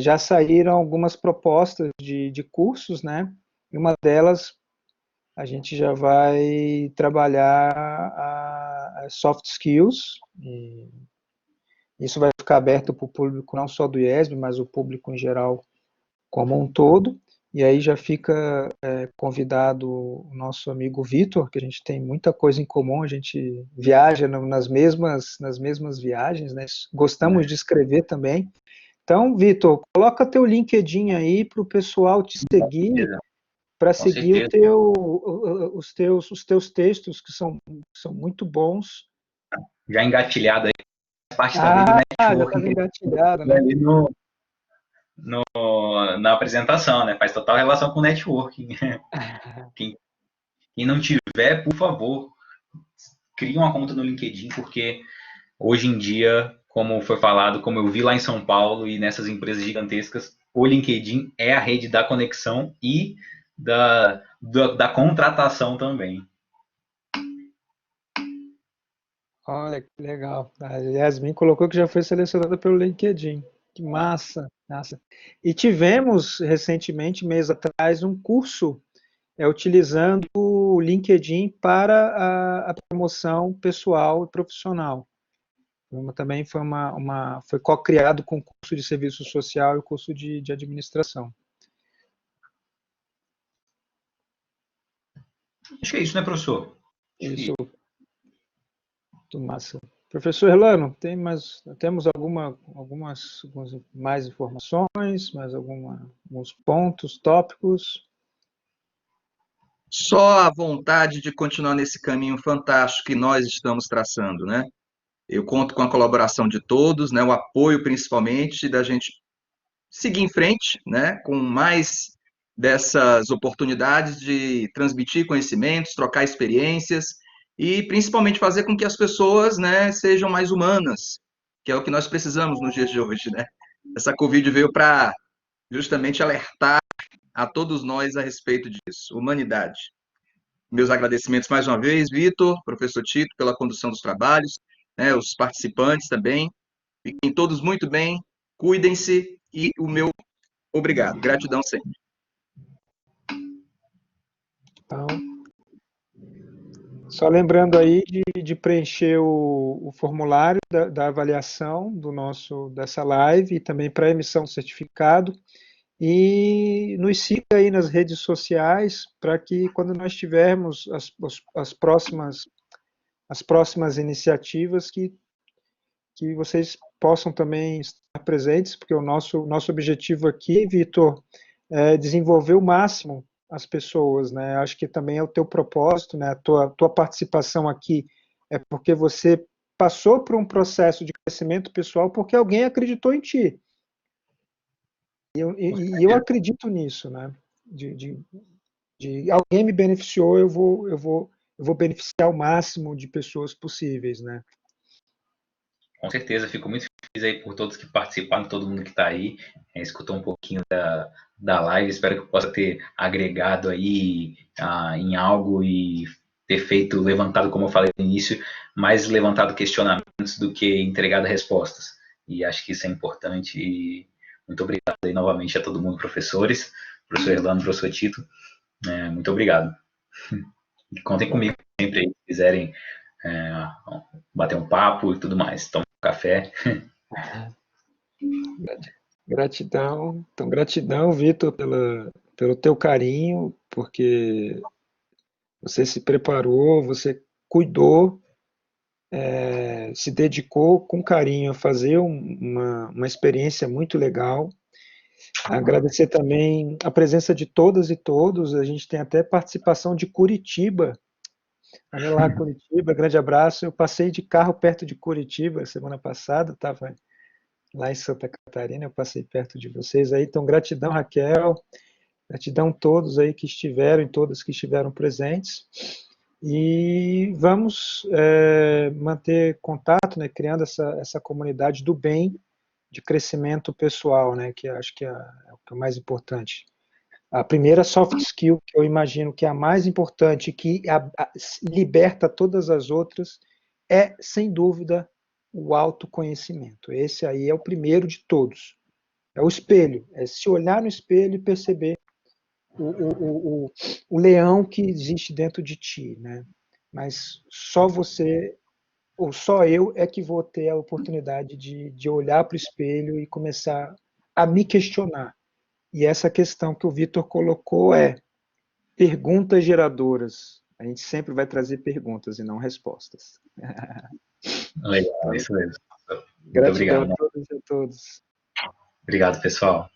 já saíram algumas propostas de cursos, né? E uma delas a gente já vai trabalhar a soft skills, e isso vai ficar aberto para o público não só do IESB, mas o público em geral como um todo, e aí já fica convidado o nosso amigo Vitor, que a gente tem muita coisa em comum, a gente viaja nas mesmas viagens, né? Gostamos de escrever também. Então, Vitor, coloca teu LinkedIn aí para o pessoal te seguir, para seguir os teus textos, que são muito bons. Já engatilhado aí, parte também do networking. Já estava engatilhado, né? Na apresentação, né? Faz total relação com o networking. Quem não tiver, por favor, crie uma conta no LinkedIn, porque hoje em dia, como foi falado, como eu vi lá em São Paulo e nessas empresas gigantescas, o LinkedIn é a rede da conexão e da contratação também. Olha que legal. A Yasmin colocou que já foi selecionada pelo LinkedIn. Que massa, massa. E tivemos recentemente, mês atrás, um curso utilizando o LinkedIn para a promoção pessoal e profissional. Também foi co-criado com o curso de serviço social e o curso de administração. Acho que é isso, né, professor? Acho Isso, que muito massa. Professor Elano, temos algumas mais informações, alguns pontos, tópicos? Só a vontade de continuar nesse caminho fantástico que nós estamos traçando, né? Eu conto com a colaboração de todos, né? O apoio principalmente da gente seguir em frente, né? Com mais dessas oportunidades de transmitir conhecimentos, trocar experiências e principalmente fazer com que as pessoas, né, sejam mais humanas, que é o que nós precisamos nos dias de hoje, né? Essa Covid veio para justamente alertar a todos nós a respeito disso, humanidade. Meus agradecimentos mais uma vez, Vitor, professor Tito, pela condução dos trabalhos, né, os participantes também. Fiquem todos muito bem, cuidem-se e o meu obrigado. Gratidão sempre. Então, só lembrando aí de preencher o formulário da avaliação dessa live e também para emissão do certificado. E nos siga aí nas redes sociais para que quando nós tivermos as próximas iniciativas que vocês possam também estar presentes, porque o nosso objetivo aqui, Vitor, é desenvolver o máximo as pessoas, né? Acho que também é o teu propósito, né? A tua participação aqui é porque você passou por um processo de crescimento pessoal porque alguém acreditou em ti. E eu acredito nisso, né? De alguém me beneficiou, eu vou beneficiar o máximo de pessoas possíveis, né? com certeza, fico muito feliz aí por todos que participaram, todo mundo que está aí, escutou um pouquinho da live, espero que eu possa ter agregado aí em algo e ter feito, levantado, como eu falei no início, mais levantado questionamentos do que entregado respostas. E acho que isso é importante. E muito obrigado aí novamente a todo mundo, professores, professor Erlando, professor Tito, muito obrigado. E contem comigo sempre aí, se quiserem é, bater um papo e tudo mais, tomar um café. Gratidão. Então, gratidão, Vitor, pelo teu carinho, porque você se preparou, você cuidou, se dedicou com carinho a fazer uma experiência muito legal. Agradecer também a presença de todas e todos. A gente tem até participação de Curitiba. Olha lá, Curitiba, grande abraço. Eu passei de carro perto de Curitiba semana passada, estava lá em Santa Catarina, eu passei perto de vocês aí. Então, gratidão, Raquel, gratidão a todos aí que estiveram e todas que estiveram presentes. E vamos manter contato, né, criando essa comunidade do bem, de crescimento pessoal, né, que acho que é o que é o mais importante. A primeira soft skill, que eu imagino que é a mais importante, que liberta todas as outras, é, sem dúvida, o autoconhecimento. Esse aí é o primeiro de todos. É o espelho, é se olhar no espelho e perceber o leão que existe dentro de ti, né? Mas só você, ou só eu, é que vou ter a oportunidade de olhar para o espelho e começar a me questionar. E essa questão que o Vitor colocou é perguntas geradoras. A gente sempre vai trazer perguntas e não respostas. Legal, isso mesmo. Muito Gratidão obrigado. a todos e a todos. Obrigado, pessoal.